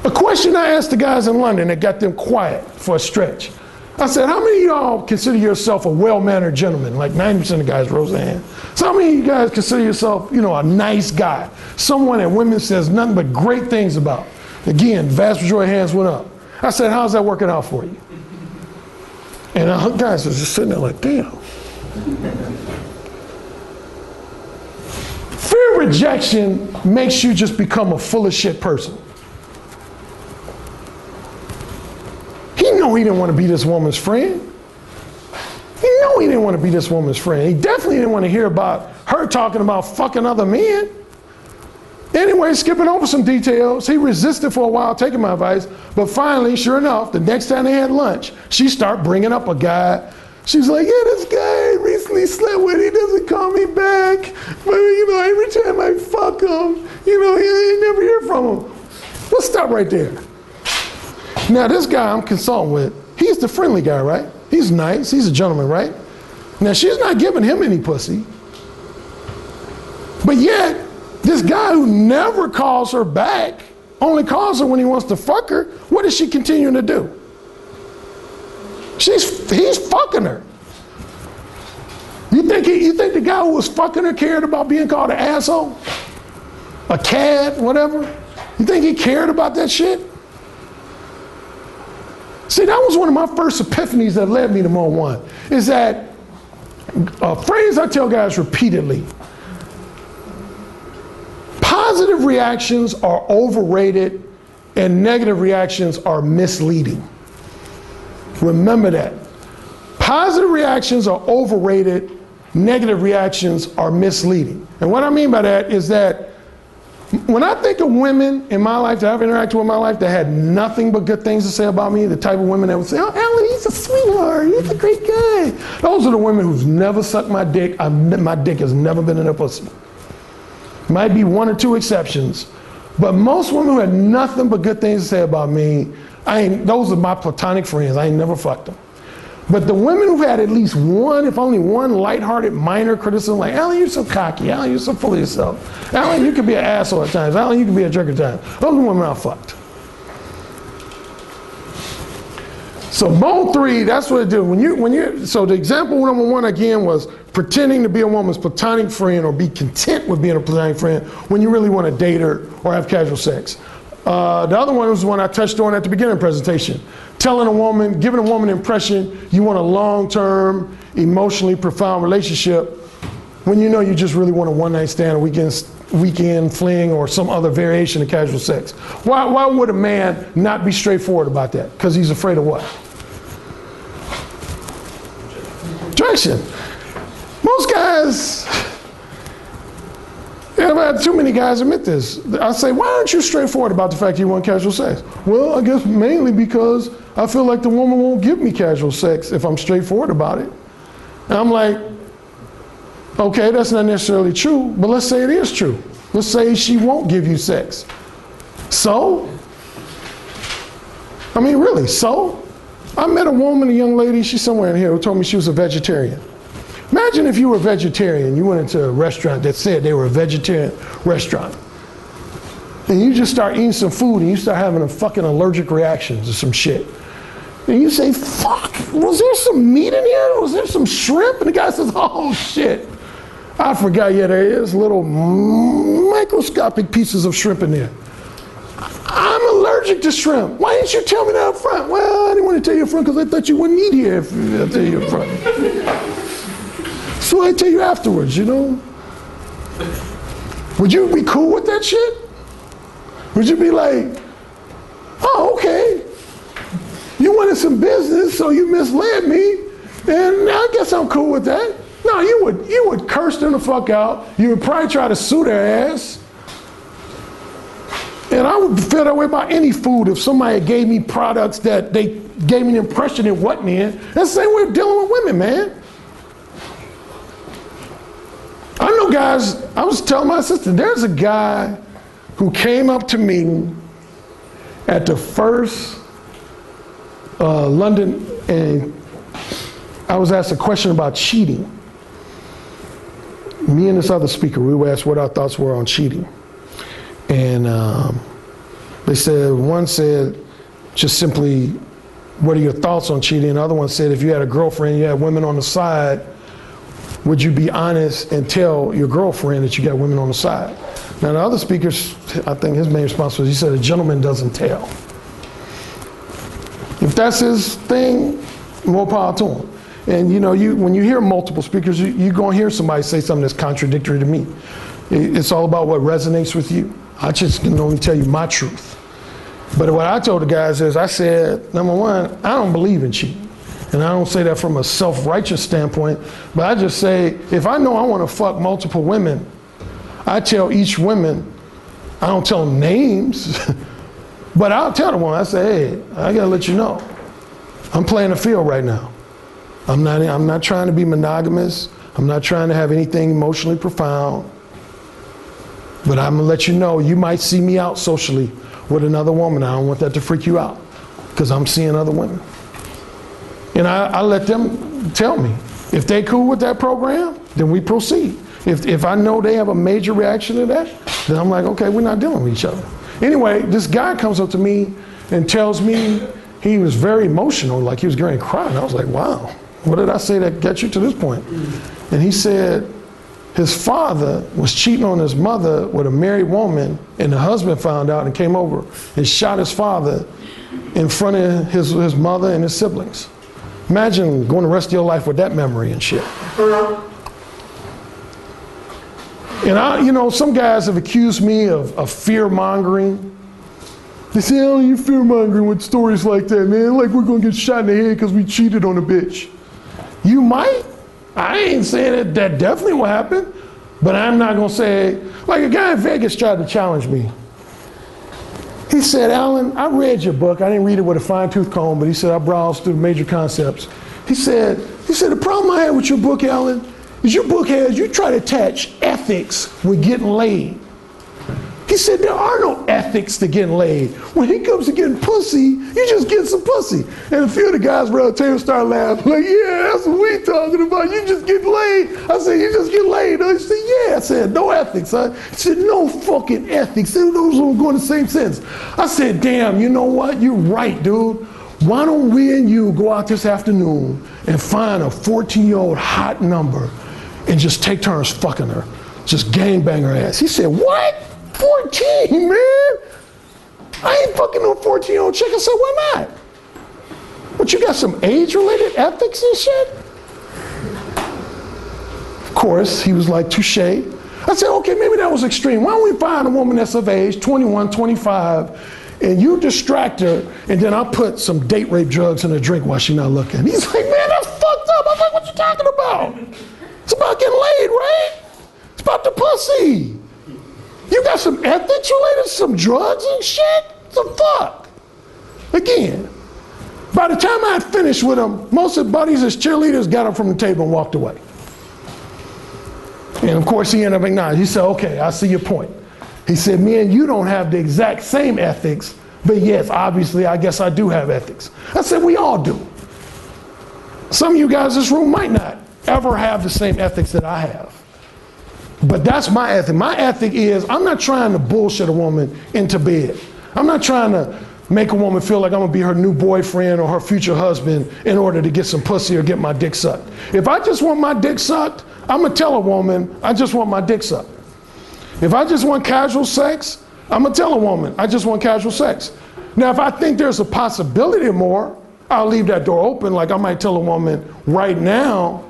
A question I asked the guys in London that got them quiet for a stretch. I said, how many of y'all consider yourself a well-mannered gentleman? Like 90% of guys rose their hand. So how many of you guys consider yourself, a nice guy? Someone that women says nothing but great things about. Again, vast majority of hands went up. I said, how's that working out for you? And the guys was just sitting there like, damn. Fear of rejection makes you just become a full of shit person. He knew he didn't want to be this woman's friend. He knew he didn't want to be this woman's friend. He definitely didn't want to hear about her talking about fucking other men. Anyway, skipping over some details, he resisted for a while taking my advice, but finally, sure enough, the next time they had lunch, she started bringing up a guy. She's like, yeah, this guy recently slept with, he doesn't call me back, but every time I fuck him, I never hear from him. Let's stop right there. Now this guy I'm consulting with, he's the friendly guy, right? He's nice, he's a gentleman, right? Now she's not giving him any pussy. But yet, this guy who never calls her back, only calls her when he wants to fuck her, what is she continuing to do? He's fucking her. You think the guy who was fucking her cared about being called an asshole? A cad, whatever? You think he cared about that shit? See, that was one of my first epiphanies that led me to Mo One. Is that a phrase I tell guys repeatedly: positive reactions are overrated and negative reactions are misleading. Remember that. Positive reactions are overrated, negative reactions are misleading. And what I mean by that is that when I think of women in my life that I've interacted with in my life that had nothing but good things to say about me, the type of women that would say, oh, Alan, he's a sweetheart, he's a great guy. Those are the women who's never sucked my dick. My dick has never been in a pussy. Might be one or two exceptions, but most women who had nothing but good things to say about me, those are my platonic friends. I ain't never fucked them. But the women who had at least one, if only one, lighthearted, minor criticism, like, Alan, you're so cocky. Alan, you're so full of yourself. Alan, you could be an asshole at times. Alan, you could be a jerk at times. Those are the women I fucked. So mode 3, that's what it do. So the example number 1 again was pretending to be a woman's platonic friend or be content with being a platonic friend when you really want to date her or have casual sex. The other one was the one I touched on at the beginning of the presentation. Giving a woman the impression you want a long-term, emotionally profound relationship when you know you just really want a one-night stand, a weekend fling, or some other variation of casual sex. Why would a man not be straightforward about that? Because he's afraid of what? Rejection. Most guys, I've had too many guys admit this. I say, why aren't you straightforward about the fact you want casual sex? Well, I guess mainly because I feel like the woman won't give me casual sex if I'm straightforward about it. And I'm like, okay, that's not necessarily true, but let's say it is true. Let's say she won't give you sex. So? I mean, really, so? I met a woman, a young lady, she's somewhere in here, who told me she was a vegetarian. Imagine if you were a vegetarian, you went into a restaurant that said they were a vegetarian restaurant. And you just start eating some food and you start having a fucking allergic reaction to some shit. And you say, fuck, was there some meat in here? Was there some shrimp? And the guy says, oh shit, I forgot, yeah, there is little microscopic pieces of shrimp in there. I'm allergic to shrimp. Why didn't you tell me that up front? Well, I didn't want to tell you up front because I thought you wouldn't eat here if I tell you up front. So I tell you afterwards, you know? Would you be cool with that shit? Would you be like, oh, okay. You wanted some business, so you misled me, and I guess I'm cool with that. No, you would curse them the fuck out. You would probably try to sue their ass. And I would feel that way about any food if somebody gave me products that they gave me the impression it wasn't in. That's the same way of dealing with women, man. I know guys, I was telling my sister, there's a guy who came up to me at the first London, and I was asked a question about cheating. Me and this other speaker, we were asked what our thoughts were on cheating. And they said, one said, just simply, what are your thoughts on cheating? The other one said, if you had a girlfriend, you had women on the side, would you be honest and tell your girlfriend that you got women on the side? Now the other speaker, I think his main response was, he said, a gentleman doesn't tell. If that's his thing, more power to him. And you know, when you hear multiple speakers, you're gonna hear somebody say something that's contradictory to me. It's all about what resonates with you. I just can only tell you my truth. But what I told the guys is, I said, number one, I don't believe in cheating. And I don't say that from a self-righteous standpoint, but I just say, if I know I want to fuck multiple women, I tell each woman, I don't tell them names, but I'll tell the woman, I say, hey, I gotta let you know, I'm playing the field right now. I'm not trying to be monogamous. I'm not trying to have anything emotionally profound. But I'm gonna let you know, you might see me out socially with another woman. I don't want that to freak you out, because I'm seeing other women. And I let them tell me. If they cool with that program, then we proceed. If I know they have a major reaction to that, then I'm like, okay, we're not dealing with each other. Anyway, this guy comes up to me and tells me he was very emotional, like he was going to cry. And I was like, wow, what did I say that got you to this point? And he said his father was cheating on his mother with a married woman, and the husband found out and came over and shot his father in front of his mother and his siblings. Imagine going the rest of your life with that memory and shit. And you know, some guys have accused me of fear mongering. They say, oh, you're fear mongering with stories like that, man. Like we're gonna get shot in the head because we cheated on a bitch. You might. I ain't saying that definitely will happen, but I'm not gonna say, like a guy in Vegas tried to challenge me. He said, Alan, I read your book. I didn't read it with a fine-tooth comb, but he said, I browsed through the major concepts. He said, the problem I had with your book, Alan, is your book you try to attach ethics with getting laid. He said, there are no ethics to getting laid. When it comes to getting pussy, you just get some pussy. And a few of the guys around the table started laughing, like, yeah, that's what we talking about. You just get laid. I said, you just get laid. He said, yeah. I said, no ethics, huh? He said, no fucking ethics. Those don't go in the same sense. I said, damn, you know what? You're right, dude. Why don't we and you go out this afternoon and find a 14-year-old hot number and just take turns fucking her? Just gangbang her ass. He said, what? 14, man. I ain't fucking no 14-year-old chick. I said, why not? But you got some age-related ethics and shit? Of course, he was like, touche. I said, okay, maybe that was extreme. Why don't we find a woman that's of age, 21, 25, and you distract her, and then I'll put some date rape drugs in her drink while she's not looking. He's like, man, that's fucked up. I was like, what you talking about? It's about getting laid, right? It's about the pussy. You got some ethics related, some drugs and shit? Some fuck. Again, by the time I had finished with him, most of the buddies as cheerleaders got up from the table and walked away. And of course he ended up acknowledging. He said, okay, I see your point. He said, me and you don't have the exact same ethics, but yes, obviously, I guess I do have ethics. I said, we all do. Some of you guys in this room might not ever have the same ethics that I have. But that's my ethic. My ethic is I'm not trying to bullshit a woman into bed. I'm not trying to make a woman feel like I'm gonna be her new boyfriend or her future husband in order to get some pussy or get my dick sucked. If I just want my dick sucked, I'm gonna tell a woman, I just want my dick sucked. If I just want casual sex, I'm gonna tell a woman, I just want casual sex. Now, if I think there's a possibility more, I'll leave that door open. Like I might tell a woman, right now,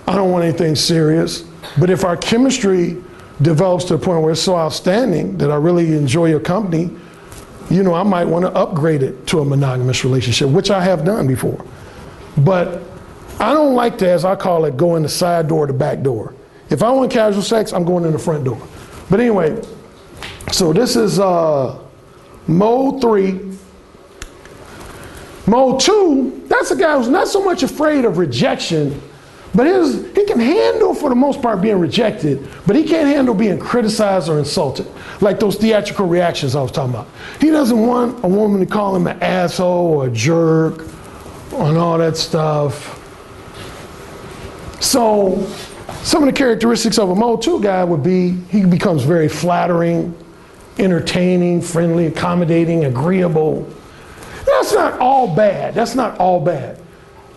I don't want anything serious. But if our chemistry develops to the point where it's so outstanding that I really enjoy your company, you know, I might want to upgrade it to a monogamous relationship, which I have done before. But I don't like to, as I call it, go in the side door or the back door. If I want casual sex, I'm going in the front door. But anyway, so this is mode 3. Mode 2, that's a guy who's not so much afraid of rejection, but he can handle, for the most part, being rejected, but he can't handle being criticized or insulted, like those theatrical reactions I was talking about. He doesn't want a woman to call him an asshole or a jerk and all that stuff. So some of the characteristics of a mode 2 guy would be he becomes very flattering, entertaining, friendly, accommodating, agreeable. That's not all bad. That's not all bad.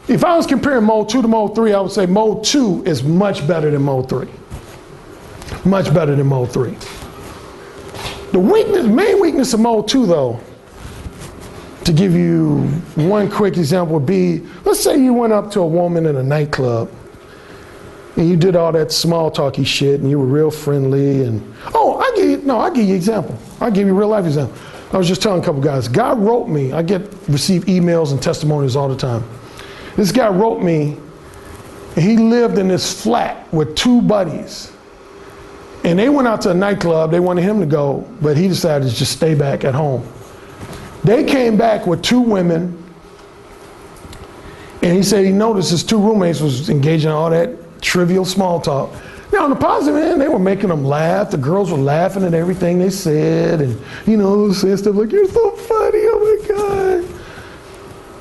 If I was comparing mode 2 to mode 3, I would say mode 2 is much better than mode 3. Much better than mode 3. The main weakness of mode 2 though, to give you one quick example would be, let's say you went up to a woman in a nightclub and you did all that small talky shit and you were real friendly and, I'll give you an example. I'll give you a real life example. I was just telling a couple guys, God wrote me, I receive emails and testimonies all the time. This guy wrote me, and he lived in this flat with 2 buddies. And they went out to a nightclub, they wanted him to go, but he decided to just stay back at home. They came back with 2 women, and he said he noticed his 2 roommates was engaging in all that trivial small talk. Now on the positive end, they were making them laugh. The girls were laughing at everything they said, and saying stuff like, you're so funny, oh my God.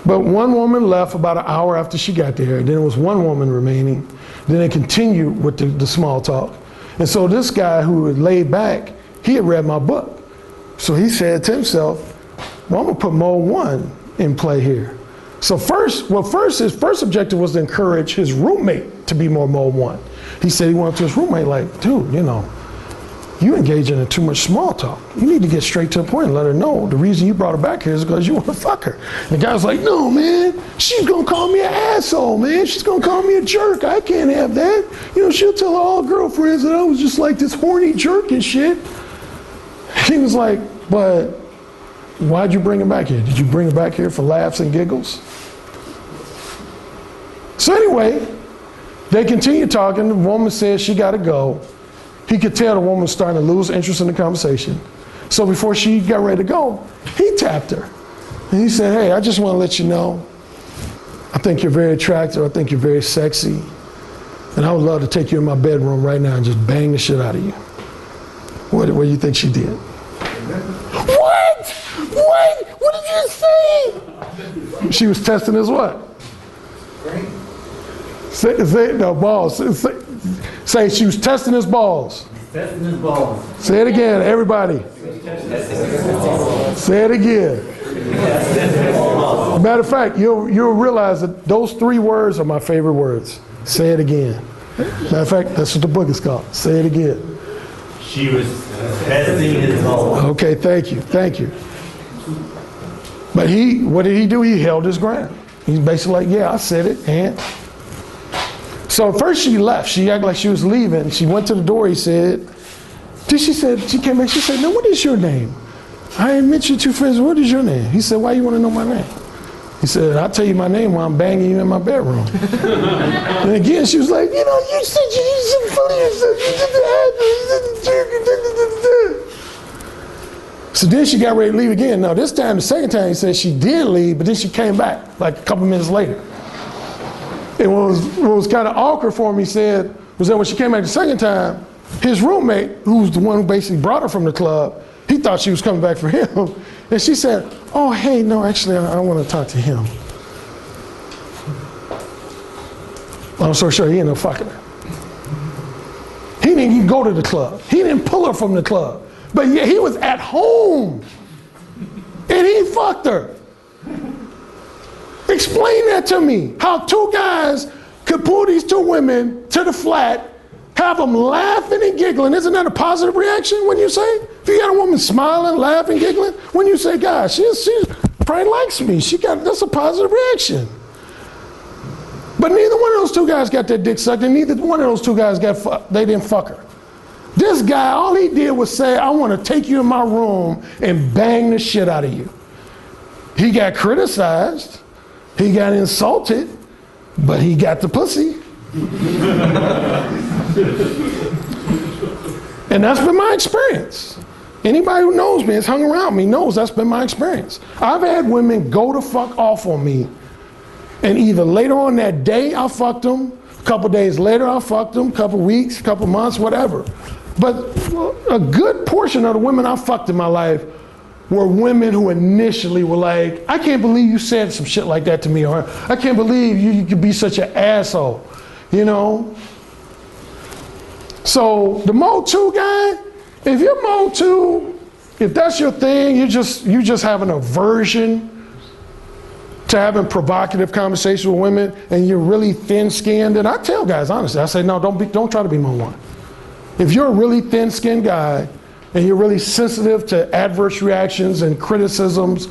But one woman left about an hour after she got there. Then there was 1 woman remaining. Then they continued with the small talk. And so this guy who had laid back, he had read my book. So he said to himself, well, I'm gonna put mode 1 in play here. So first, his first objective was to encourage his roommate to be more mode 1. He said he wanted to his roommate, like, dude, you know, you engaging in too much small talk. You need to get straight to the point and let her know the reason you brought her back here is because you want to fuck her. And the guy's like, no, man, she's going to call me an asshole, man. She's going to call me a jerk. I can't have that. You know, she'll tell all girlfriends that I was just like this horny jerk and shit. He was like, but why'd you bring her back here? Did you bring her back here for laughs and giggles? So anyway, they continue talking. The woman says she got to go. He could tell the woman was starting to lose interest in the conversation. So before she got ready to go, he tapped her. And he said, hey, I just want to let you know, I think you're very attractive. I think you're very sexy. And I would love to take you in my bedroom right now and just bang the shit out of you. What do you think she did? What? What did you say? She was testing his what? Say no, balls. Say she was testing his balls. Testing his balls. Say it again, everybody. Say it again. Matter of fact, you'll realize that those 3 words are my favorite words. Say it again. Matter of fact, that's what the book is called. Say it again. She was testing his balls. Okay, thank you. But what did he do? He held his ground. He's basically like, yeah, I said it, and. So at first she left. She acted like she was leaving. She went to the door. He said, she came back. She said, now what is your name? I met your 2 friends. What is your name? He said, why you want to know my name? He said, I'll tell you my name while I'm banging you in my bedroom. And again, she was like, you know, you said you some funny stuff. You did the So then she got ready to leave again. Now this time, the second time, he said she did leave, but then she came back like a couple minutes later. And what was kind of awkward for him, he said, was that when she came back the second time, his roommate, who was the one who basically brought her from the club, he thought she was coming back for him. And she said, oh, hey, no, actually, I want to talk to him. I'm so sure he ended up fucking her. He didn't even go to the club. He didn't pull her from the club. But yeah, he was at home. And he fucked her. Explain that to me. How 2 guys could pull these 2 women to the flat, have them laughing and giggling. Isn't that a positive reaction when you say? If you got a woman smiling, laughing, giggling, when you say, gosh, she probably likes me. That's a positive reaction. But neither one of those 2 guys got their dick sucked, and neither one of those 2 guys got fucked. They didn't fuck her. This guy, all he did was say, I want to take you in my room and bang the shit out of you. He got criticized. He got insulted, but he got the pussy. And that's been my experience. Anybody who knows me, has hung around me, knows that's been my experience. I've had women go the fuck off on me, and either later on that day I fucked them, a couple days later I fucked them, a couple weeks, a couple months, whatever. But a good portion of the women I fucked in my life were women who initially were like, I can't believe you said some shit like that to me, or I can't believe you could be such an asshole, you know? So the mode 2 guy, if you're mode 2, if that's your thing, you just have an aversion to having provocative conversations with women, and you're really thin-skinned, and I tell guys honestly, I say, no, don't try to be mode 1. If you're a really thin-skinned guy, and you're really sensitive to adverse reactions and criticisms,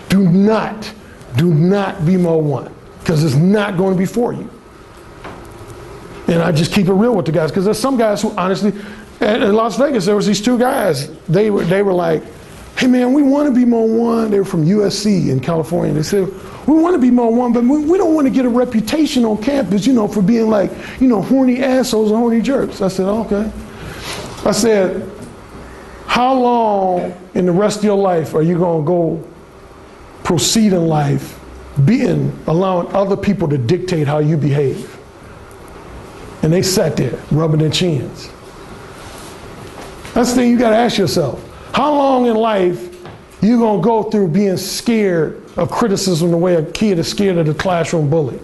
do not be mode 1, because it's not going to be for you. And I just keep it real with the guys, because there's some guys who honestly, in Las Vegas, there was these 2 guys, they were like, hey man, we want to be mode 1. They were from USC in California. They said, we want to be mode 1, but we don't want to get a reputation on campus, you know, for being like, you know, horny assholes and horny jerks. I said, okay. I said, how long in the rest of your life are you going to go proceed in life allowing other people to dictate how you behave? And they sat there rubbing their chins. That's the thing you got to ask yourself. How long in life you going to go through being scared of criticism the way a kid is scared of the classroom bully?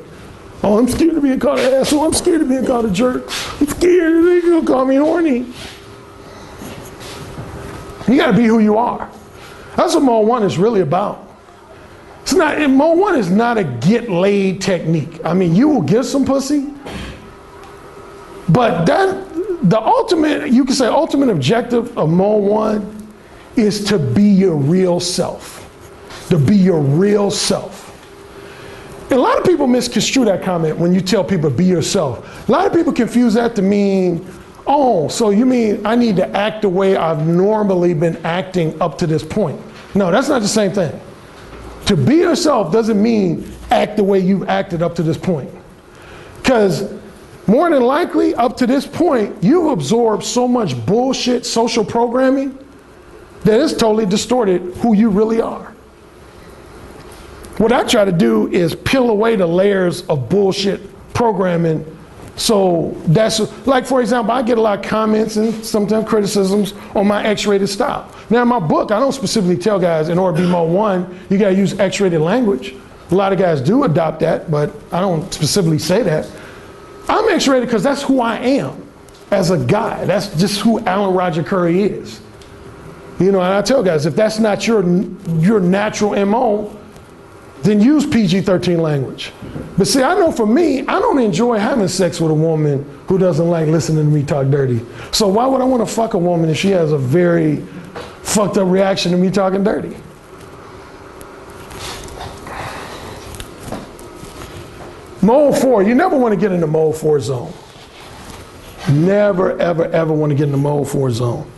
Oh, I'm scared of being called an asshole. I'm scared of being called a jerk. I'm scared they're going to call me horny. You got to be who you are. That's what mode 1 is really about. It's not, Mo 1 is not a get laid technique. I mean, you will get some pussy, but the ultimate, you can say ultimate objective of Mo 1 is to be your real self. To be your real self. And a lot of people misconstrue that comment when you tell people be yourself. A lot of people confuse that to mean, oh, so you mean I need to act the way I've normally been acting up to this point. No, that's not the same thing. To be yourself doesn't mean act the way you've acted up to this point. Because more than likely, up to this point, you've absorbed so much bullshit social programming that it's totally distorted who you really are. What I try to do is peel away the layers of bullshit programming. So that's, like for example, I get a lot of comments and sometimes criticisms on my X-rated style. Now in my book, I don't specifically tell guys in order to be Mo 1, you gotta use X-rated language. A lot of guys do adopt that, but I don't specifically say that. I'm X-rated because that's who I am as a guy. That's just who Alan Roger Currie is. You know, and I tell guys, if that's not your natural MO, then use PG-13 language. But see, I know for me, I don't enjoy having sex with a woman who doesn't like listening to me talk dirty. So why would I want to fuck a woman if she has a very fucked up reaction to me talking dirty? Mode 4, you never want to get in the mode 4 zone. Never, ever, ever want to get in the mode 4 zone.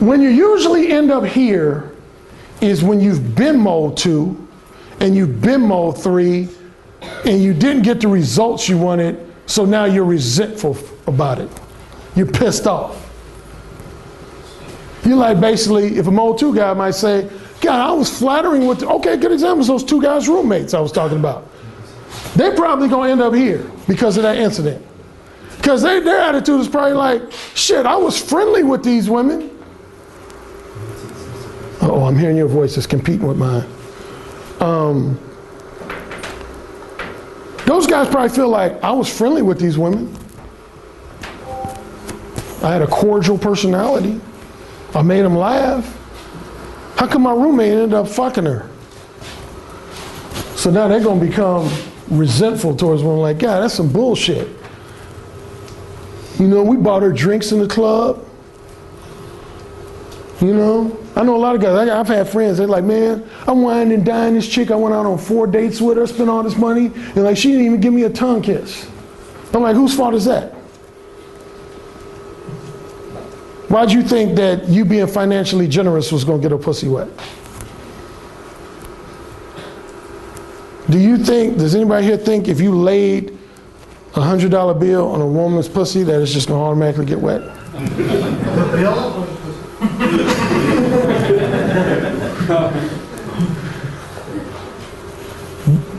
When you usually end up here is when you've been mode 2 and you've been mode 3 and you didn't get the results you wanted, so now you're resentful about it. You're pissed off. You're like, basically, if a mode 2 guy might say, God, I was flattering with, okay, good example is those 2 guys' roommates I was talking about. They're probably gonna end up here because of that incident. Because their attitude is probably like, shit, I was friendly with these women. Oh, I'm hearing your voice is competing with mine. Those guys probably feel like I was friendly with these women. I had a cordial personality. I made them laugh. How come my roommate ended up fucking her? So now they're gonna become resentful towards one, like, God, that's some bullshit. You know, we bought her drinks in the club. You know, I know a lot of guys, I've had friends, they're like, man, I wined and dined this chick, I went out on 4 dates with her, spent all this money, and like, she didn't even give me a tongue kiss. I'm like, whose fault is that? Why'd you think that you being financially generous was gonna get her pussy wet? Do you think, does anybody here think if you laid a $100 bill on a woman's pussy that it's just gonna automatically get wet? The bill?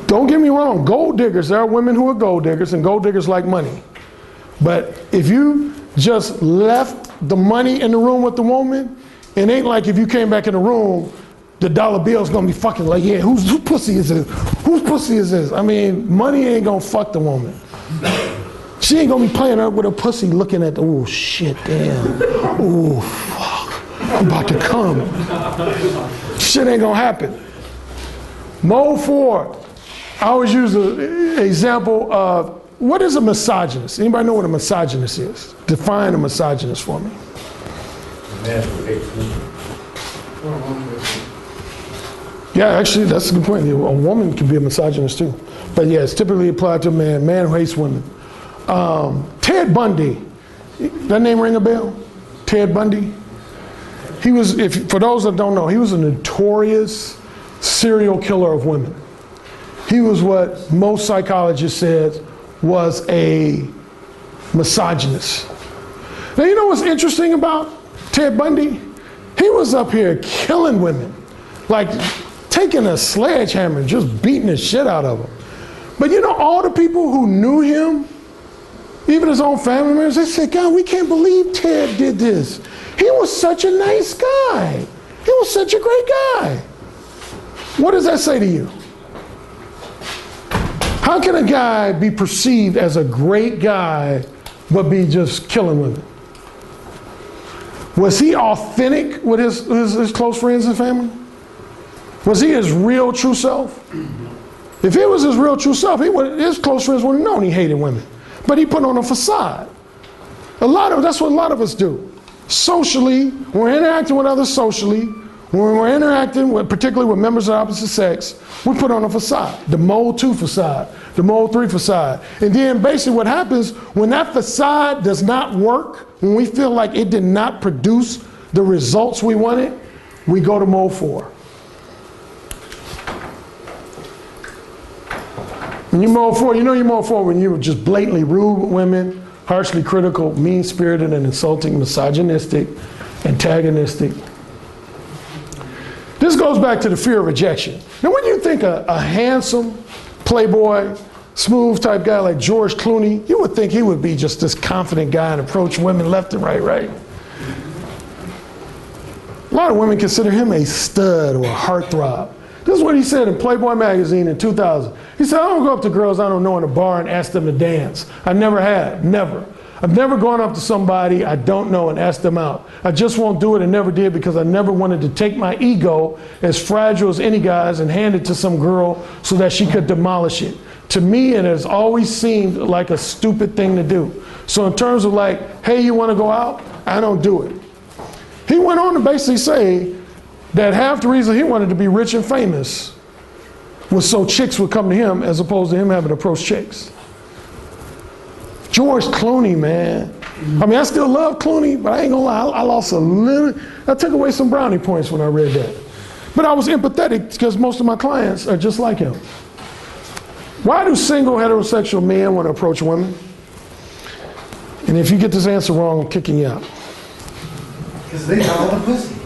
Don't get me wrong, gold diggers, there are women who are gold diggers and gold diggers like money. But if you just left the money in the room with the woman, it ain't like if you came back in the room, the dollar bill's gonna be fucking like, yeah, whose pussy is this? Whose pussy is this? I mean, money ain't gonna fuck the woman. She ain't gonna be playing up with her pussy looking at the, oh shit, damn. Oh fuck, I'm about to come. Shit ain't gonna happen. Mode 4, I always use an example of, what is a misogynist? Anybody know what a misogynist is? Define a misogynist for me. Yeah, actually, that's a good point. A woman can be a misogynist too. But yeah, it's typically applied to a man who hates women. Ted Bundy, that name ring a bell? Ted Bundy? He was, for those that don't know, he was a notorious serial killer of women. He was what most psychologists said was a misogynist. Now, you know what's interesting about Ted Bundy? He was up here killing women, like taking a sledgehammer and just beating the shit out of them. But you know, all the people who knew him, even his own family members, they said, God, we can't believe Ted did this. He was such a nice guy. He was such a great guy. What does that say to you? How can a guy be perceived as a great guy but be just killing women? Was he authentic with his close friends and family? Was he his real true self? If he was his real true self, his close friends would have known he hated women. But he put on a facade. That's what a lot of us do. Socially, we're interacting with others socially. When we're interacting with, particularly with members of the opposite sex, we put on a facade, the Mode 2 facade, the Mode 3 facade. And then basically what happens when that facade does not work, when we feel like it did not produce the results we wanted, we go to Mode 4. When you Mode 4, you know you Mode 4 when you're just blatantly rude with women, harshly critical, mean-spirited and insulting, misogynistic, antagonistic. This goes back to the fear of rejection. Now when you think a handsome, playboy, smooth type guy like George Clooney, you would think he would be just this confident guy and approach women left and right? A lot of women consider him a stud or a heartthrob. This is what he said in Playboy magazine in 2000. He said, I don't go up to girls I don't know in a bar and ask them to dance. I never have, never. I've never gone up to somebody I don't know and asked them out. I just won't do it and never did because I never wanted to take my ego, as fragile as any guy's, and hand it to some girl so that she could demolish it. To me, it has always seemed like a stupid thing to do. So in terms of like, hey, you want to go out? I don't do it. He went on to basically say that half the reason he wanted to be rich and famous was so chicks would come to him as opposed to him having to approach chicks. George Clooney, man. I mean, I still love Clooney, but I ain't gonna lie, I lost a little, I took away some brownie points when I read that. But I was empathetic because most of my clients are just like him. Why do single heterosexual men want to approach women? And if you get this answer wrong, I'm kicking you out. Because they have all the pussy.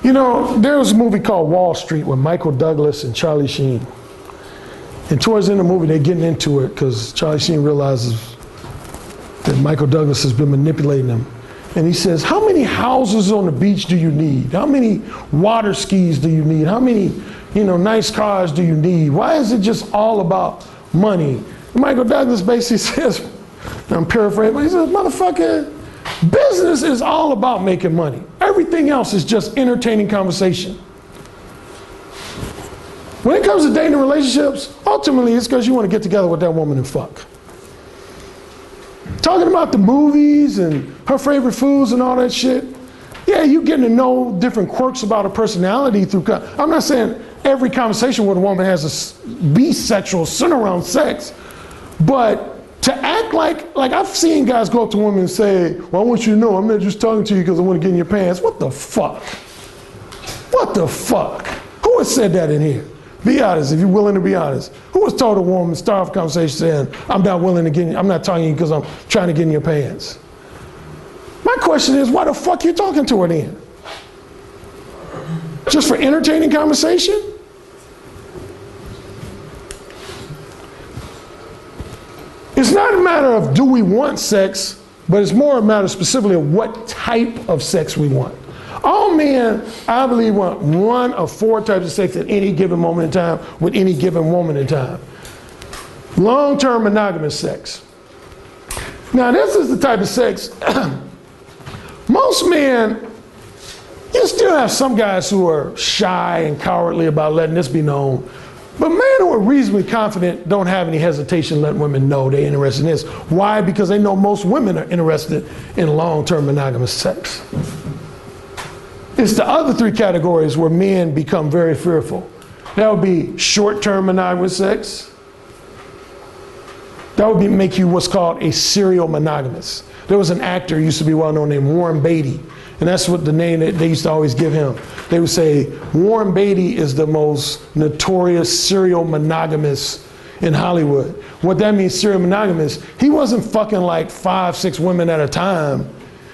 You know, there was a movie called Wall Street with Michael Douglas and Charlie Sheen. And towards the end of the movie, they're getting into it because Charlie Sheen realizes that Michael Douglas has been manipulating him. And he says, how many houses on the beach do you need? How many water skis do you need? How many, nice cars do you need? Why is it just all about money? And Michael Douglas basically says, I'm paraphrasing, but he says, motherfucker, business is all about making money. Everything else is just entertaining conversation. When it comes to dating relationships, ultimately it's because you want to get together with that woman and fuck. Talking about the movies and her favorite foods and all that shit, yeah, you getting to know different quirks about her personality through, I'm not saying every conversation with a woman has to be sexual, center around sex, but to act like I've seen guys go up to women and say, well, I want you to know I'm not just talking to you because I want to get in your pants. What the fuck? What the fuck? Who has said that in here? Be honest, if you're willing to be honest. Who has told a woman, start off a conversation saying, I'm not talking to you because I'm trying to get in your pants? My question is, why the fuck you talking to her then? Just for entertaining conversation? It's not a matter of do we want sex, but it's more a matter specifically of what type of sex we want. All men, I believe, want one of four types of sex at any given moment in time with any given woman in time. Long-term monogamous sex. Now this is the type of sex, most men, you still have some guys who are shy and cowardly about letting this be known. But men who are reasonably confident don't have any hesitation letting women know they're interested in this. Why? Because they know most women are interested in long-term monogamous sex. It's the other three categories where men become very fearful. That would be short-term monogamous sex. That would make you what's called a serial monogamous. There was an actor who used to be well-known named Warren Beatty. And that's what the name that they used to always give him. They would say, Warren Beatty is the most notorious serial monogamous in Hollywood. What that means, serial monogamous, he wasn't fucking like 5, 6 women at a time.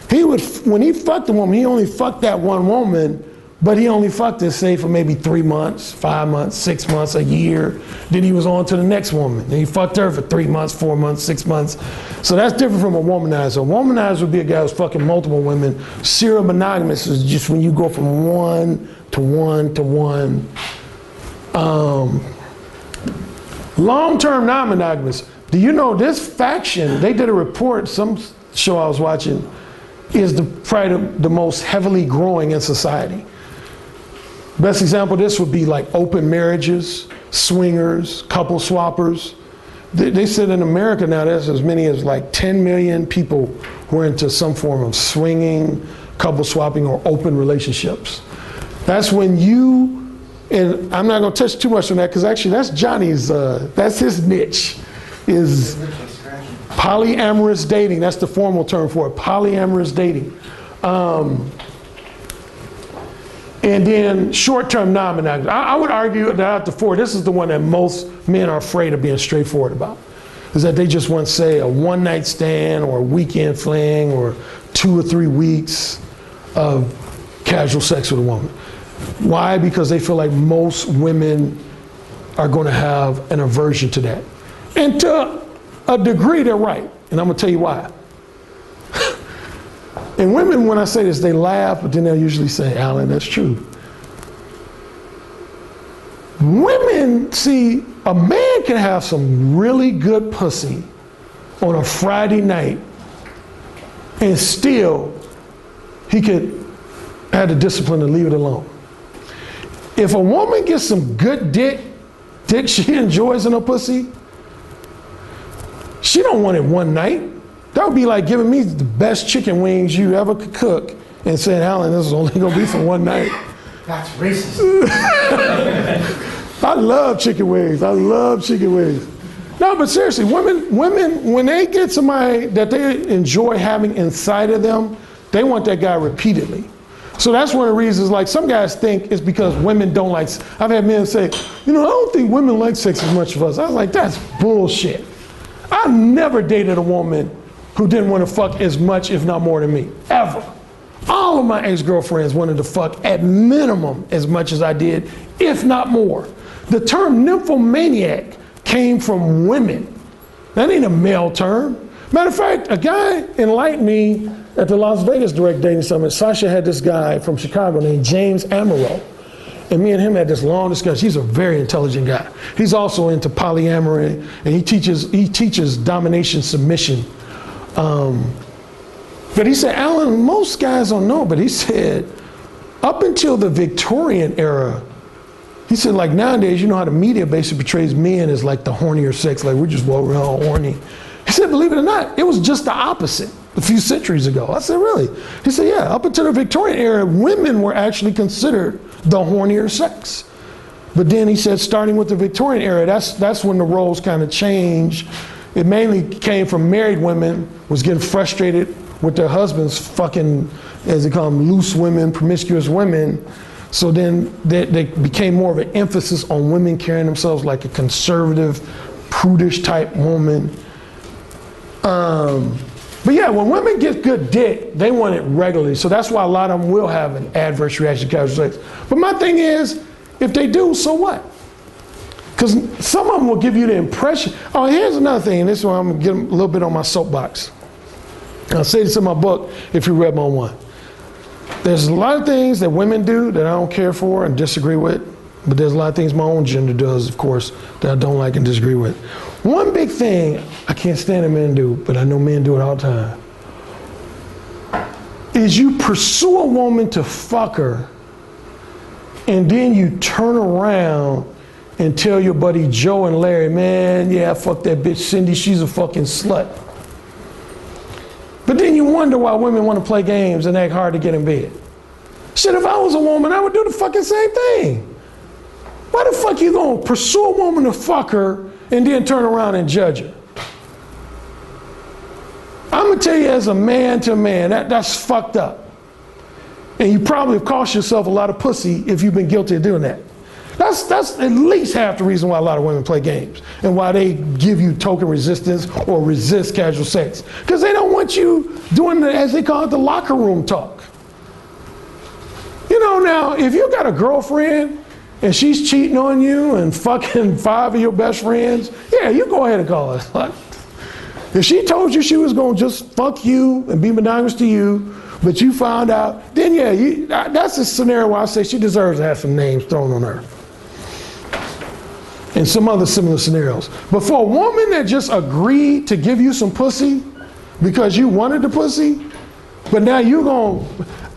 He would, when he fucked a woman, he only fucked that one woman, but he only fucked her, say, for maybe 3 months, 5 months, 6 months, a year. Then he was on to the next woman. Then he fucked her for 3 months, 4 months, 6 months. So that's different from a womanizer. A womanizer would be a guy who's fucking multiple women. Serial monogamous is just when you go from one to one to one. Long-term non-monogamous, Do you know this faction, they did a report, some show I was watching, is probably the most heavily growing in society. Best example of this would be like open marriages, swingers, couple swappers. They said in America now there's as many as like 10 million people who are into some form of swinging, couple swapping, or open relationships. That's when you, and I'm not gonna touch too much on that because actually that's Johnny's, that's his niche, is polyamorous dating. That's the formal term for it, polyamorous dating. And then short-term non-monogamy. I would argue that out of the four, this is the one that most men are afraid of being straightforward about. Is that they just want, say, a one-night stand or a weekend fling or 2 or 3 weeks of casual sex with a woman. Why? Because they feel like most women are going to have an aversion to that. And to a degree, they're right. And I'm going to tell you why. And women, when I say this, they laugh, but then they'll usually say, Alan, that's true. Women, see, a man can have some really good pussy on a Friday night and still he could have the discipline to leave it alone. If a woman gets some good dick she enjoys in her pussy, she don't want it one night. That would be like giving me the best chicken wings you ever could cook and saying, Alan, this is only gonna be for one night. That's racist. I love chicken wings. I love chicken wings. No, but seriously, women, when they get somebody that they enjoy having inside of them, they want that guy repeatedly. So that's one of the reasons, like some guys think it's because women don't like, I've had men say, you know, I don't think women like sex as much as us. I was like, that's bullshit. I never dated a woman who didn't want to fuck as much, if not more than me, ever. All of my ex-girlfriends wanted to fuck at minimum as much as I did, if not more. The term nymphomaniac came from women. That ain't a male term. Matter of fact, a guy enlightened me at the Las Vegas Direct Dating Summit. Sasha had this guy from Chicago named James Amaro. And me and him had this long discussion. He's a very intelligent guy. He's also into polyamory, and he teaches domination submission. But he said, Alan, most guys don't know, but he said, up until the Victorian era, he said, like nowadays, you know how the media basically portrays men as like the hornier sex, like we're just walking around horny. He said, believe it or not, it was just the opposite a few centuries ago. I said, really? He said, yeah, up until the Victorian era, women were actually considered the hornier sex. But then he said, starting with the Victorian era, that's when the roles kind of changed. It mainly came from married women was getting frustrated with their husbands fucking, as they call them, loose women, promiscuous women. So then they became more of an emphasis on women carrying themselves like a conservative, prudish type woman. But yeah, when women get good dick, they want it regularly. So that's why a lot of them will have an adverse reaction to casual sex. But my thing is, if they do, so what? Because some of them will give you the impression. Oh, here's another thing, and this one I'm gonna get a little bit on my soapbox. I'll say this in my book, if you read my one. There's a lot of things that women do that I don't care for and disagree with, but there's a lot of things my own gender does, of course, that I don't like and disagree with. One big thing I can't stand that men do, but I know men do it all the time, is you pursue a woman to fuck her, and then you turn around and tell your buddy Joe and Larry, man, yeah, fuck that bitch Cindy, she's a fucking slut. But then you wonder why women want to play games and act hard to get in bed. Shit, if I was a woman, I would do the fucking same thing. Why the fuck you gonna pursue a woman to fuck her and then turn around and judge her? I'm gonna tell you as a man to man, that's fucked up. And you probably have cost yourself a lot of pussy if you've been guilty of doing that. That's at least half the reason why a lot of women play games and why they give you token resistance or resist casual sex. Because they don't want you doing, as they call it, the locker room talk. You know, now, if you got a girlfriend and she's cheating on you and fucking 5 of your best friends, yeah, you go ahead and call her. If she told you she was gonna just fuck you and be monogamous to you, but you found out, then yeah, that's a scenario where I say she deserves to have some names thrown on her. and some other similar scenarios. But for a woman that just agreed to give you some pussy because you wanted the pussy, but now you're going,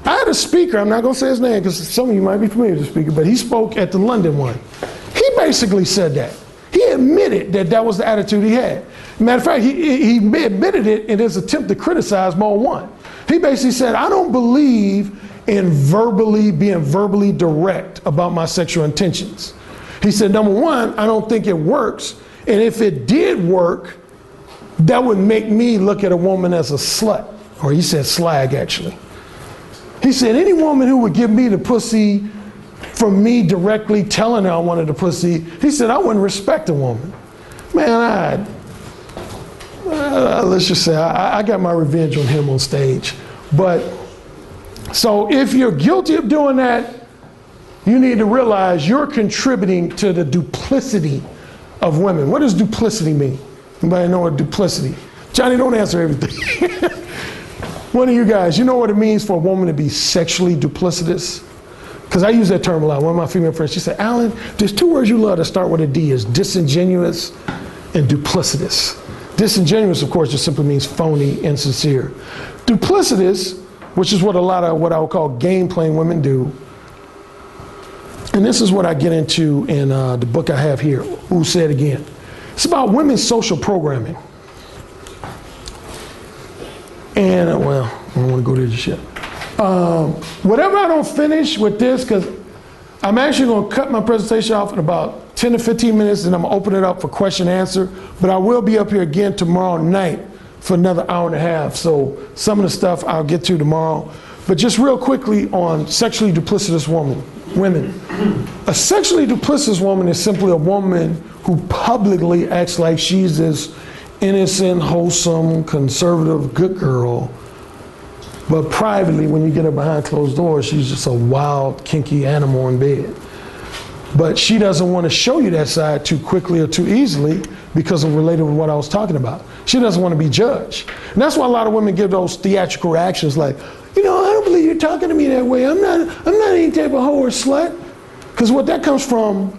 I had a speaker, I'm not going to say his name because some of you might be familiar with the speaker, but he spoke at the London one. He basically said that. He admitted that that was the attitude he had. Matter of fact, he admitted it in his attempt to criticize Mo One. He basically said, I don't believe in being verbally direct about my sexual intentions. He said, number one, I don't think it works. And if it did work, that would make me look at a woman as a slut. Or he said slag, actually. He said, any woman who would give me the pussy from me directly telling her I wanted the pussy, he said, I wouldn't respect a woman. Man, let's just say I got my revenge on him on stage. But so if you're guilty of doing that, you need to realize you're contributing to the duplicity of women. What does duplicity mean? Anybody know what duplicity? Johnny, don't answer everything. One of you guys, you know what it means for a woman to be sexually duplicitous? Because I use that term a lot. One of my female friends, she said, Alan, there's two words you love that start with a D, is disingenuous and duplicitous. Disingenuous, of course, just simply means phony, insincere. Duplicitous, which is what a lot of what I would call game playing women do, and this is what I get into in the book I have here, Who Said Again. It's about women's social programming. And, well, I don't want to go there just yet. Whatever I don't finish with this, because I'm actually going to cut my presentation off in about 10 to 15 minutes, and I'm going to open it up for question and answer. But I will be up here again tomorrow night for another hour and a half. So some of the stuff I'll get to tomorrow. But just real quickly on sexually duplicitous women. A sexually duplicitous woman is simply a woman who publicly acts like she's this innocent, wholesome, conservative, good girl. But privately, when you get her behind closed doors, she's just a wild, kinky animal in bed. But she doesn't want to show you that side too quickly or too easily because of related with what I was talking about. She doesn't want to be judged. And that's why a lot of women give those theatrical reactions like, you know, I don't believe you're talking to me that way. I'm not any type of hoe or slut. Because what that comes from,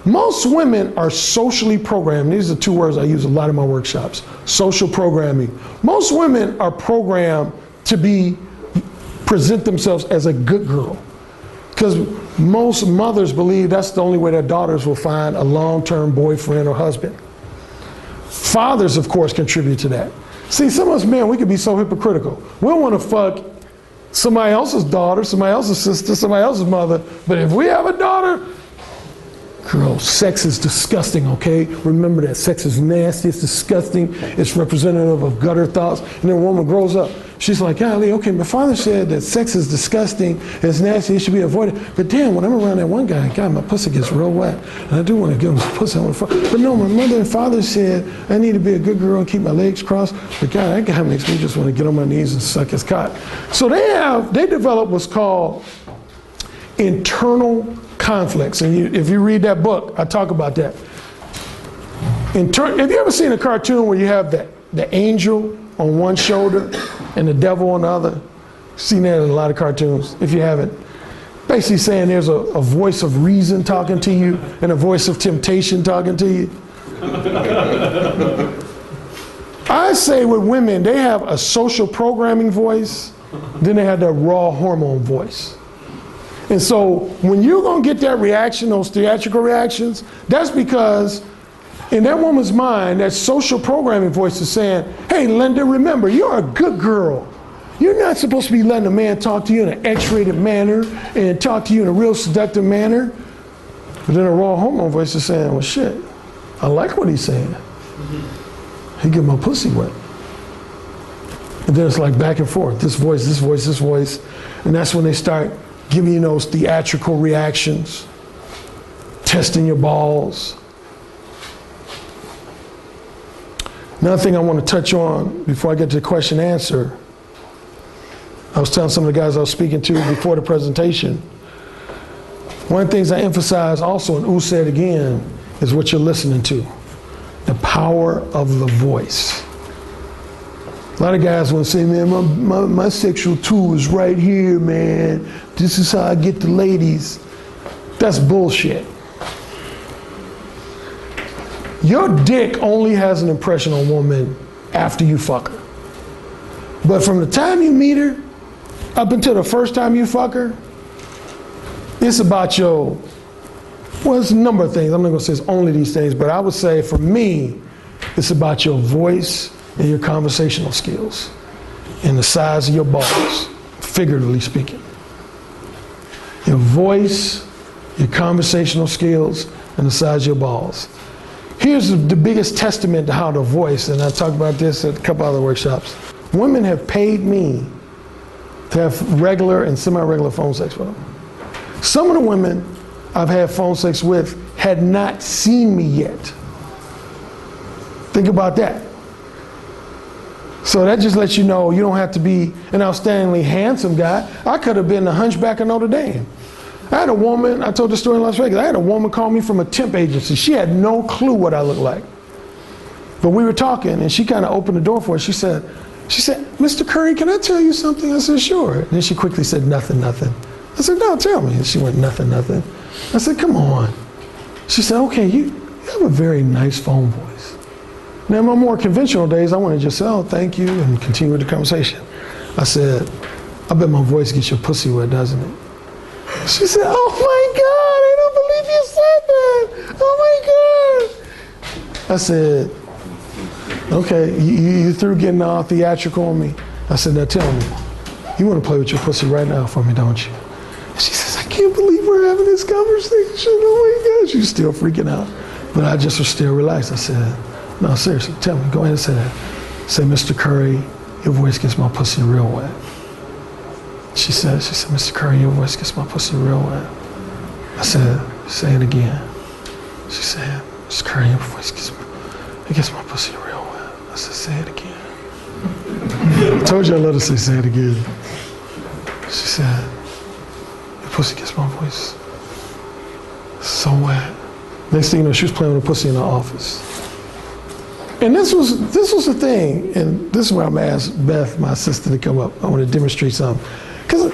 most women are socially programmed. These are two words I use a lot in my workshops. Social programming. Most women are programmed to present themselves as a good girl. Because most mothers believe that's the only way their daughters will find a long-term boyfriend or husband. Fathers, of course, contribute to that. See, some of us men, we can be so hypocritical. We'll want to fuck somebody else's daughter, somebody else's sister, somebody else's mother. But if we have a daughter, girl, sex is disgusting, okay? Remember that. Sex is nasty, it's disgusting, it's representative of gutter thoughts. And then a woman grows up. She's like, golly, okay, my father said that sex is disgusting, it's nasty, it should be avoided. But damn, when I'm around that one guy, God, my pussy gets real wet. And I do want to give him some pussy. But no, my mother and father said I need to be a good girl and keep my legs crossed. But God, that guy makes me just want to get on my knees and suck his cock. So they developed what's called internal conflicts. And if you read that book, I talk about that. Have you ever seen a cartoon where you have the angel on one shoulder and the devil on the other? You've seen that in a lot of cartoons. If you haven't, basically saying there's a voice of reason talking to you and a voice of temptation talking to you. I say with women, they have a social programming voice, then they have their raw hormone voice. And so when you're going to get that reaction, those theatrical reactions, that's because in that woman's mind, that social programming voice is saying, hey, Linda, remember, you're a good girl. You're not supposed to be letting a man talk to you in an X-rated manner and talk to you in a real seductive manner. But then a raw hormone voice is saying, well, shit, I like what he's saying. He get my pussy wet. And then it's like back and forth, this voice, this voice, this voice. And that's when they start giving you those theatrical reactions, testing your balls. Another thing I want to touch on before I get to the question and answer, I was telling some of the guys I was speaking to before the presentation, one of the things I emphasize also in Who Said Again is what you're listening to, the power of the voice. A lot of guys want to say, man, my sexual tool is right here, man. This is how I get the ladies. That's bullshit. Your dick only has an impression on a woman after you fuck her. But from the time you meet her, up until the first time you fuck her, it's about your, well, it's a number of things. I'm not gonna say it's only these things, but I would say for me, it's about your voice and your conversational skills and the size of your balls, figuratively speaking. Your voice, your conversational skills, and the size of your balls. Here's the biggest testament to how the voice, and I talked about this at a couple other workshops. Women have paid me to have regular and semi-regular phone sex with them. Some of the women I've had phone sex with had not seen me yet. Think about that. So that just lets you know you don't have to be an outstandingly handsome guy. I could have been the Hunchback of Notre Dame. I had a woman, I told the story in Las Vegas, I had a woman call me from a temp agency. She had no clue what I looked like. But we were talking and she kind of opened the door for us. She said, Mr. Currie, can I tell you something? I said, sure. And then she quickly said, nothing. I said, no, tell me. And she went, nothing. I said, come on. She said, okay, you have a very nice phone voice. Now, in my more conventional days, I want to just say, oh, thank you, and continue with the conversation. I said, I bet my voice gets your pussy wet, doesn't it? She said, oh my God, I don't believe you said that. Oh my God. I said, okay, you through getting all theatrical on me? I said, now tell me, you want to play with your pussy right now for me, don't you? And she says, I can't believe we're having this conversation. Oh my God, she's still freaking out. But I just was still relaxed. I said, no, seriously, tell me, go ahead and say that. Say, Mr. Currie, your voice gets my pussy real wet. She said, Mr. Currie, your voice gets my pussy real wet. I said, say it again. She said, Mr. Currie, your voice gets my pussy real wet. I said, say it again. I told you I let her say it again. She said, your pussy gets my voice so wet. Next thing you know, she was playing with her pussy in the office. And this was the thing, and this is where I'm gonna ask Beth, my assistant, to come up. I want to demonstrate something. Because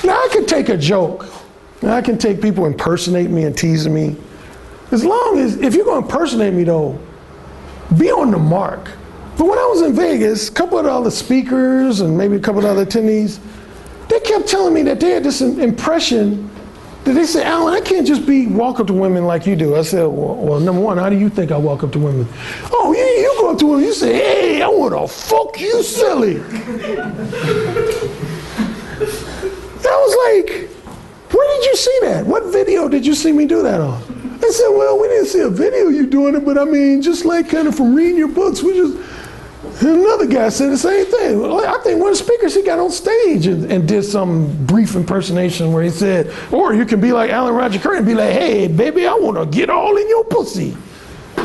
now I can take a joke, and I can take people impersonating me and teasing me. As long as, if you're gonna impersonate me though, be on the mark. But when I was in Vegas, a couple of the other speakers and maybe a couple of other attendees, they kept telling me that they had this impression that they said, Alan, I can't just walk up to women like you do. I said, well, number one, how do you think I walk up to women? Oh, you go up to women, you say, hey, I want to fuck you, silly. I was like, where did you see that? What video did you see me do that on? I said, well, we didn't see a video of you doing it, but I mean, just like kind of from reading your books, we just, and another guy said the same thing. I think one of the speakers, he got on stage and did some brief impersonation where he said, or you can be like Alan Roger Currie and be like, hey, baby, I want to get all in your pussy. I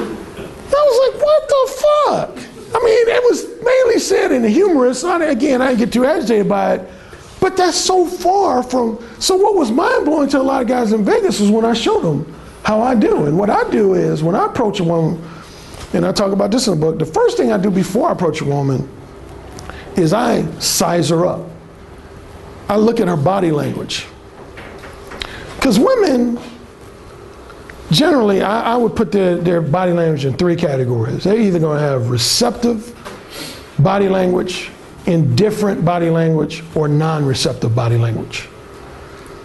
was like, what the fuck? I mean, it was mainly said in a humorous, again, I didn't get too agitated by it, but that's so far from, so what was mind-blowing to a lot of guys in Vegas was when I showed them how I do. And what I do is when I approach a woman, and I talk about this in the book, the first thing I do before I approach a woman is I size her up. I look at her body language. Because women, generally, I would put their body language in three categories. They're either going to have receptive body language, indifferent body language, or non-receptive body language.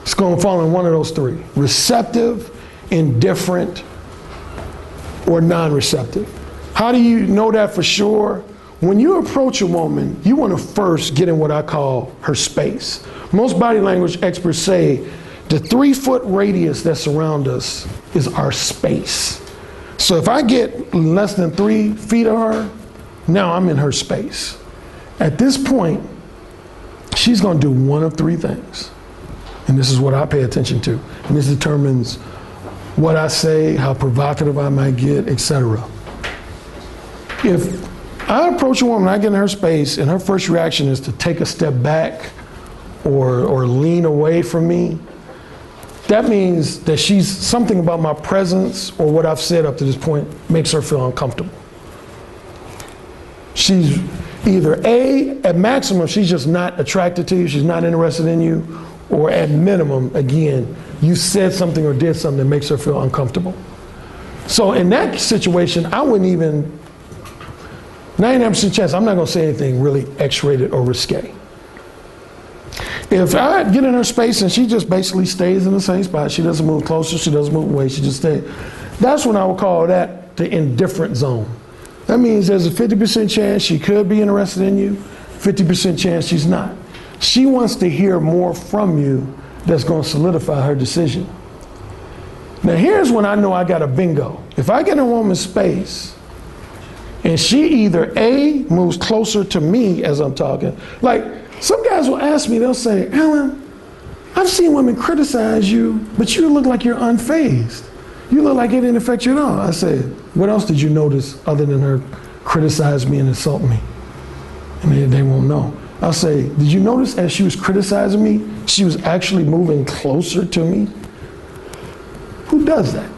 It's going to fall in one of those three: receptive, indifferent, or non-receptive. How do you know that for sure? When you approach a woman, you want to first get in what I call her space. Most body language experts say the 3-foot radius that surrounds us is our space. So if I get less than 3 feet of her, now I'm in her space. At this point, she's going to do one of 3 things. And this is what I pay attention to. And this determines what I say, how provocative I might get, etc. If I approach a woman, I get in her space, and her first reaction is to take a step back or lean away from me, that means that something about my presence or what I've said up to this point makes her feel uncomfortable. She's either at maximum, she's just not attracted to you, she's not interested in you, or at minimum, again, you said something or did something that makes her feel uncomfortable. So in that situation, I wouldn't even, 99% chance, I'm not gonna say anything really X-rated or risque. If I get in her space and she just basically stays in the same spot, she doesn't move closer, she doesn't move away, she just stays, that's when I would call that the indifferent zone. That means there's a 50% chance she could be interested in you, 50% chance she's not. She wants to hear more from you that's gonna solidify her decision. Now here's when I know I got a bingo. If I get in a woman's space and she either A, moves closer to me as I'm talking, like some guys will ask me, they'll say, Alan, I've seen women criticize you, but you look like you're unfazed. You look like it didn't affect you at all. I said, what else did you notice other than her criticize me and insult me? And they won't know. I'll say, did you notice as she was criticizing me, she was actually moving closer to me? Who does that?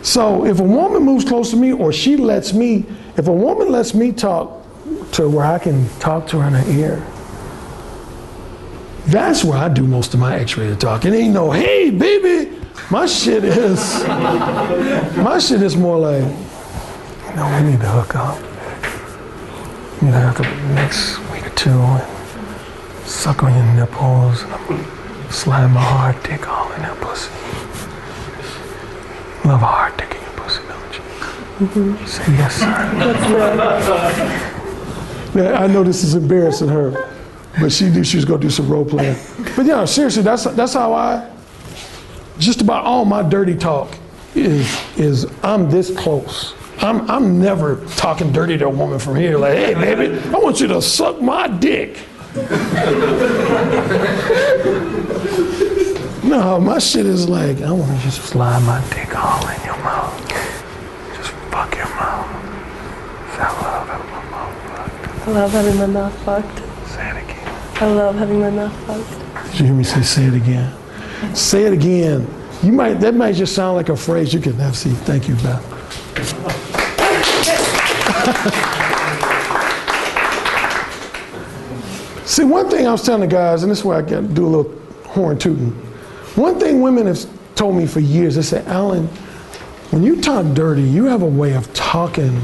So if a woman moves close to me or she lets me, if a woman lets me talk to where I can talk to her in her ear, that's where I do most of my X-rated talk. It ain't no, hey baby, my shit is more like, you know, we need to hook up. We need to hook up next week or two and suck on your nipples and slide my hard dick all in that pussy. Love a hard dick in your pussy, don't you? Mm-hmm. Say yes, sir. Now, I know this is embarrassing her, but she knew she was gonna do some role playing. But yeah, seriously, that's how just about all my dirty talk is I'm this close. I'm never talking dirty to a woman from here, like, hey baby, I want you to suck my dick. No, my shit is like, I want you to slide my dick all in your mouth. Just fuck your mouth. Say, I love having my mouth fucked. I love having my mouth fucked. Say it again. I love having my mouth fucked. Did you hear me say it again? Say it again. That might just sound like a phrase you can have. See, thank you, Beth. See, one thing I was telling the guys, and this is where I get do a little horn tooting. One thing women have told me for years, they say, Alan, when you talk dirty, you have a way of talking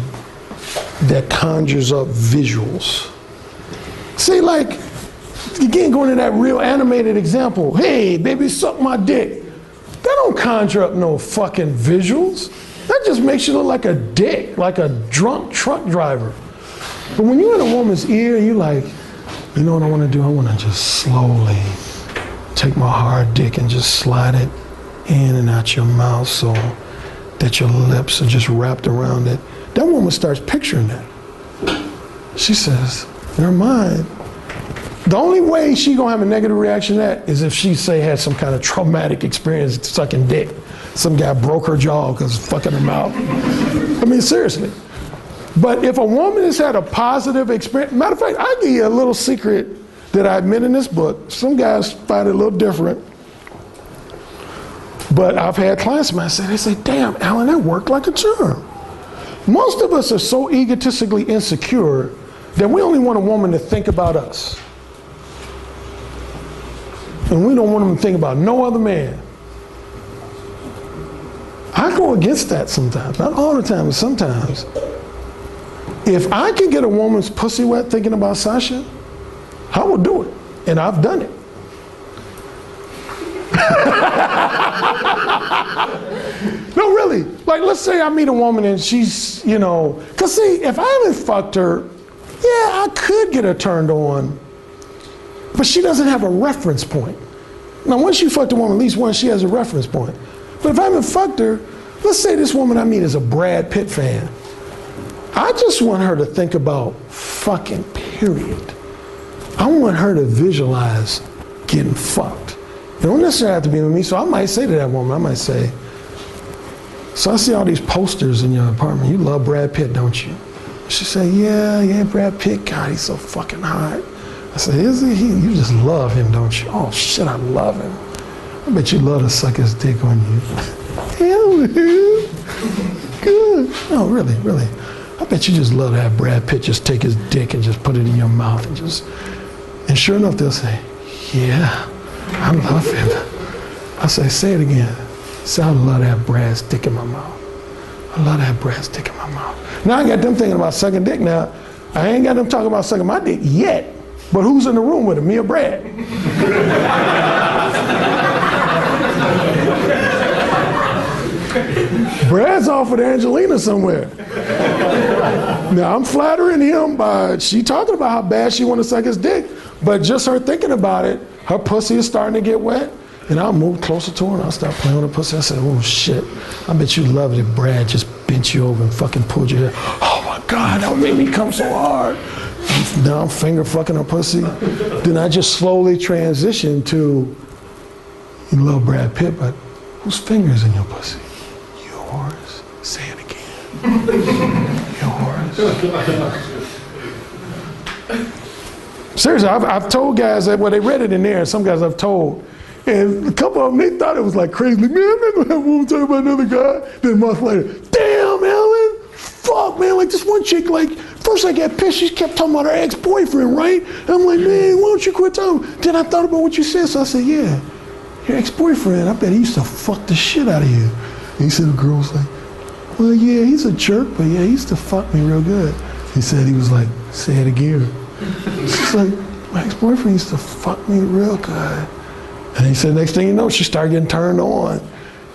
that conjures up visuals. See, like, again, going to that real animated example, hey, baby, suck my dick. That don't conjure up no fucking visuals. That just makes you look like a dick, like a drunk truck driver. But when you're in a woman's ear, you like, you know what I want to do? I want to just slowly take my hard dick and just slide it in and out your mouth so that your lips are just wrapped around it. That woman starts picturing that. She says, in her mind, the only way she gonna have a negative reaction to that is if she, say, had some kind of traumatic experience sucking dick. Some guy broke her jaw because fucking her mouth. I mean, seriously. But if a woman has had a positive experience, matter of fact, I'll give you a little secret that I admit in this book. Some guys find it a little different. But I've had clients of mine say, they say, damn, Alan, that worked like a charm. Most of us are so egotistically insecure that we only want a woman to think about us. And we don't want them to think about no other man. I go against that sometimes, not all the time, but sometimes. If I can get a woman's pussy wet thinking about Sasha, I will do it, and I've done it. No, really. Like, let's say I meet a woman and she's, you know, because see, if I haven't fucked her, yeah, I could get her turned on, but she doesn't have a reference point. Now, once you fucked a woman, at least once she has a reference point. But if I haven't fucked her, let's say this woman I meet is a Brad Pitt fan. I just want her to think about fucking, period. I want her to visualize getting fucked. It don't necessarily have to be with me, so I might say to that woman, I might say, so I see all these posters in your apartment. You love Brad Pitt, don't you? She say, yeah, Brad Pitt, God, he's so fucking hot. I say, is he? You just love him, don't you? Oh shit, I love him. I bet you love to suck his dick on you. Hell yeah. Good. No, really. I bet you just love to have Brad Pitt just take his dick and just put it in your mouth and just, and sure enough, they'll say, yeah, I love him. I say it again. So I love to have Brad's dick in my mouth. I love to have Brad's dick in my mouth. Now I got them thinking about sucking dick now. I ain't got them talking about sucking my dick yet. But who's in the room with him, me or Brad? Brad's off with Angelina somewhere. Now I'm flattering him by she talking about how bad she want to suck his dick, but just her thinking about it, her pussy is starting to get wet, and I'll move closer to her and I'll start playing with her pussy. I said, oh shit, I bet you love it if Brad just bent you over and fucking pulled your hair. Oh my God, that would make me come so hard. Now I'm finger fucking her pussy. Then I just slowly transition to, you love Brad Pitt, but whose finger's in your pussy? Yours. Say it again. Yours. Seriously, I've told guys that, well, they read it in there, and some guys I've told, and a couple of them, they thought it was like crazy. Man, I'm not gonna have a woman talk about another guy. Then a month later, damn, Ellen, fuck, man, like this one chick, like, first I got pissed, she kept talking about her ex-boyfriend, right? And I'm like, man, why don't you quit talking? Then I thought about what you said, so I said, yeah, your ex-boyfriend, I bet he used to fuck the shit out of you. And he said, the girl was like, well, yeah, he's a jerk, but yeah, he used to fuck me real good. He said, he was like, say it again. She's like, my ex-boyfriend used to fuck me real good. And he said, next thing you know, she started getting turned on.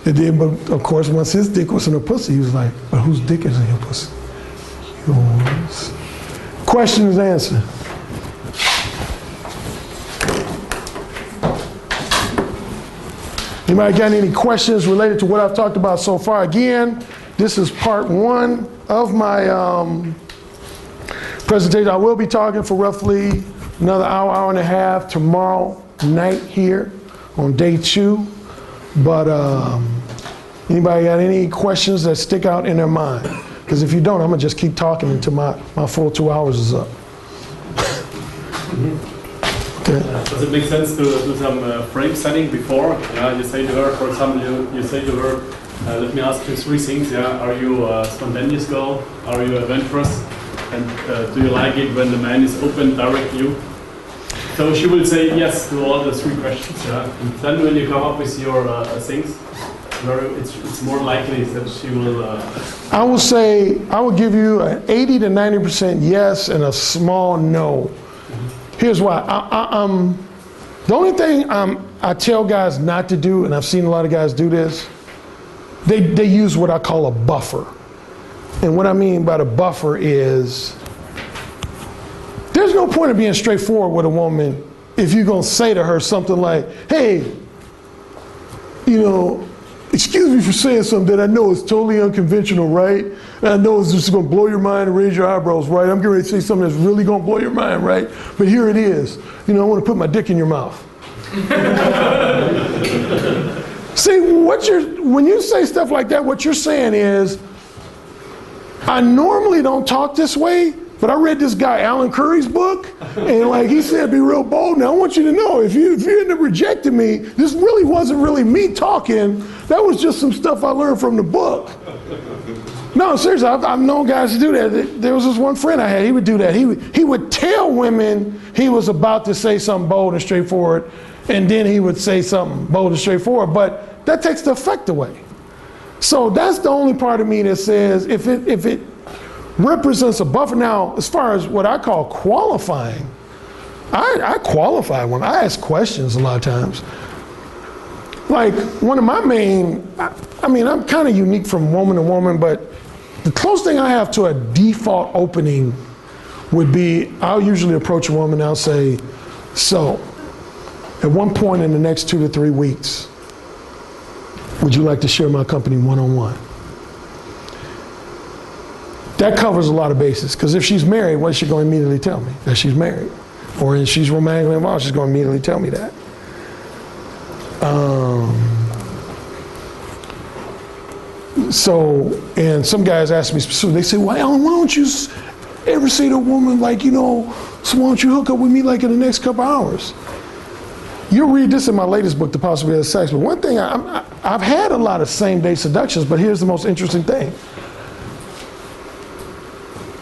And then, but of course, once his dick was in her pussy, he was like, but whose dick is in your pussy? Yours. Question is answered. Anybody got any questions related to what I've talked about so far? Again, this is part one of my presentation. I will be talking for roughly another hour, hour and a half tomorrow night here on day 2. But anybody got any questions that stick out in their mind? Because if you don't, I'm gonna just keep talking until my full 2 hours is up. Okay. Does it make sense to do some frame setting before? Yeah, you say to her, for example, you say to her, let me ask you 3 things. Yeah, are you a spontaneous girl? Are you adventurous? And do you like it when the man is open, direct you? So she will say yes to all the 3 questions. Yeah. And then when you come up with your things, it's more likely that she will. I will say I will give you an 80 to 90% yes and a small no. Here's why. The only thing I tell guys not to do, and I've seen a lot of guys do this, they use what I call a buffer. And what I mean by the buffer is, there's no point in being straightforward with a woman if you're gonna say to her something like, hey, you know, excuse me for saying something that I know is totally unconventional, right? And I know it's just gonna blow your mind and raise your eyebrows, right? I'm getting ready to say something that's really gonna blow your mind, right? But here it is. You know, I wanna put my dick in your mouth. See, when you say stuff like that, what you're saying is, I normally don't talk this way, but I read this guy, Alan Currie's book, and like he said, be real bold. Now I want you to know, if you end up rejecting me, this really wasn't really me talking. That was just some stuff I learned from the book. No, seriously, I've known guys to do that. There was this one friend I had, he would do that. He would tell women he was about to say something bold and straightforward, and then he would say something bold and straightforward, but that takes the effect away. So that's the only part of me that says, if it represents a buffer. Now, as far as what I call qualifying, I qualify when I ask questions a lot of times. Like one of my main, I mean, I'm kind of unique from woman to woman, but the closest thing I have to a default opening would be, I'll usually approach a woman and I'll say, so, at one point in the next 2 to 3 weeks, would you like to share my company one-on-one? That covers a lot of bases, because if she's married, what is she going to immediately tell me? That she's married. Or if she's romantically involved, she's going to immediately tell me that. So, and some guys ask me specifically, they say, well, Alan, why don't you ever say to a woman, like, you know, so why don't you hook up with me like in the next couple hours? You'll read this in my latest book, The Possibility of Sex, but one thing, I've had a lot of same-day seductions, but here's the most interesting thing.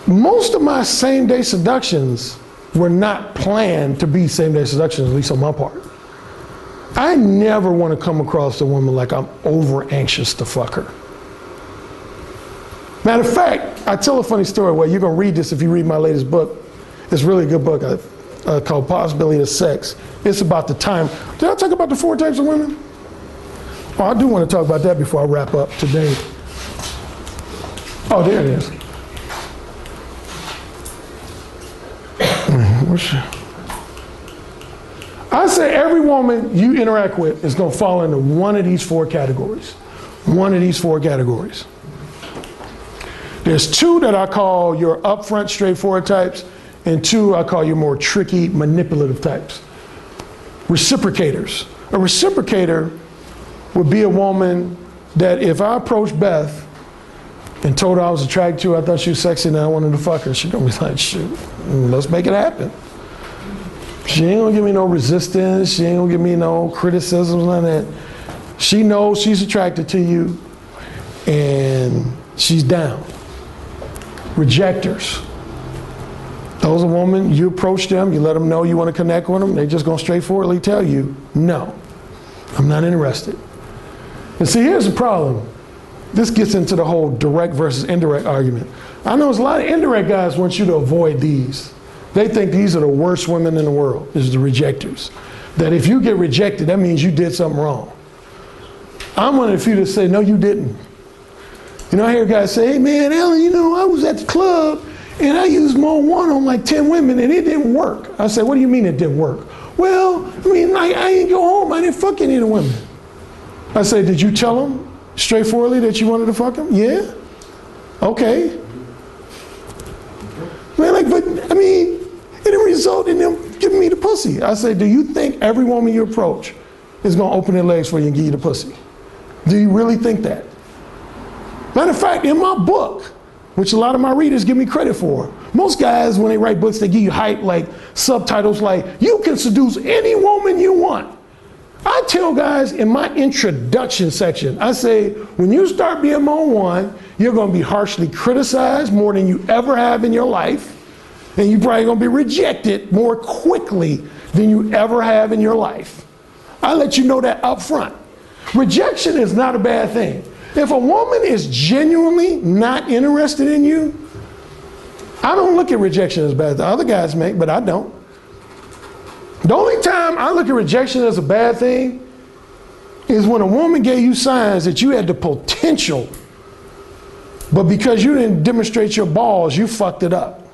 Most of my same-day seductions were not planned to be same-day seductions, at least on my part. I never want to come across a woman like I'm over anxious to fuck her. Matter of fact, I tell a funny story. Well, you're going to read this if you read my latest book. It's really a good book called Possibility of Sex. It's about the time. Did I talk about the 4 types of women? Oh, I do want to talk about that before I wrap up today. Oh, there it is. I say every woman you interact with is going to fall into one of these 4 categories. One of these 4 categories. There's 2 that I call your upfront, straightforward types, and 2 I call your more tricky, manipulative types. Reciprocators. A reciprocator would be a woman that if I approached Beth and told her I was attracted to her, I thought she was sexy and I wanted to fuck her, she's gonna be like, shoot, let's make it happen. She ain't gonna give me no resistance, she ain't gonna give me no criticisms, none of that. She knows she's attracted to you and she's down. Rejectors. Those are women, you approach them, you let them know you want to connect with them, they're just going to straightforwardly tell you, no, I'm not interested. And see, here's the problem. This gets into the whole direct versus indirect argument. I know there's a lot of indirect guys want you to avoid these. They think these are the worst women in the world, is the rejectors. That if you get rejected, that means you did something wrong. I'm one of the few that say, no, you didn't. You know, I hear guys say, hey man, Alan, you know, I was at the club and I used mode 1 on like 10 women and it didn't work. I said, what do you mean it didn't work? Well, I mean, I didn't go home, I didn't fuck any of the women. I said, did you tell them straightforwardly that you wanted to fuck them? Yeah. Okay. Man, like, but I mean, it didn't result in them giving me the pussy. I said, do you think every woman you approach is gonna open their legs for you and give you the pussy? Do you really think that? Matter of fact, in my book, which a lot of my readers give me credit for, most guys, when they write books, they give you hype, like subtitles like, you can seduce any woman you want. I tell guys in my introduction section, I say, when you start being mode 1, you're going to be harshly criticized more than you ever have in your life, and you're probably going to be rejected more quickly than you ever have in your life. I let you know that up front. Rejection is not a bad thing. If a woman is genuinely not interested in you, I don't look at rejection as bad. The other guys may, but I don't. The only time I look at rejection as a bad thing is when a woman gave you signs that you had the potential, but because you didn't demonstrate your balls, you fucked it up.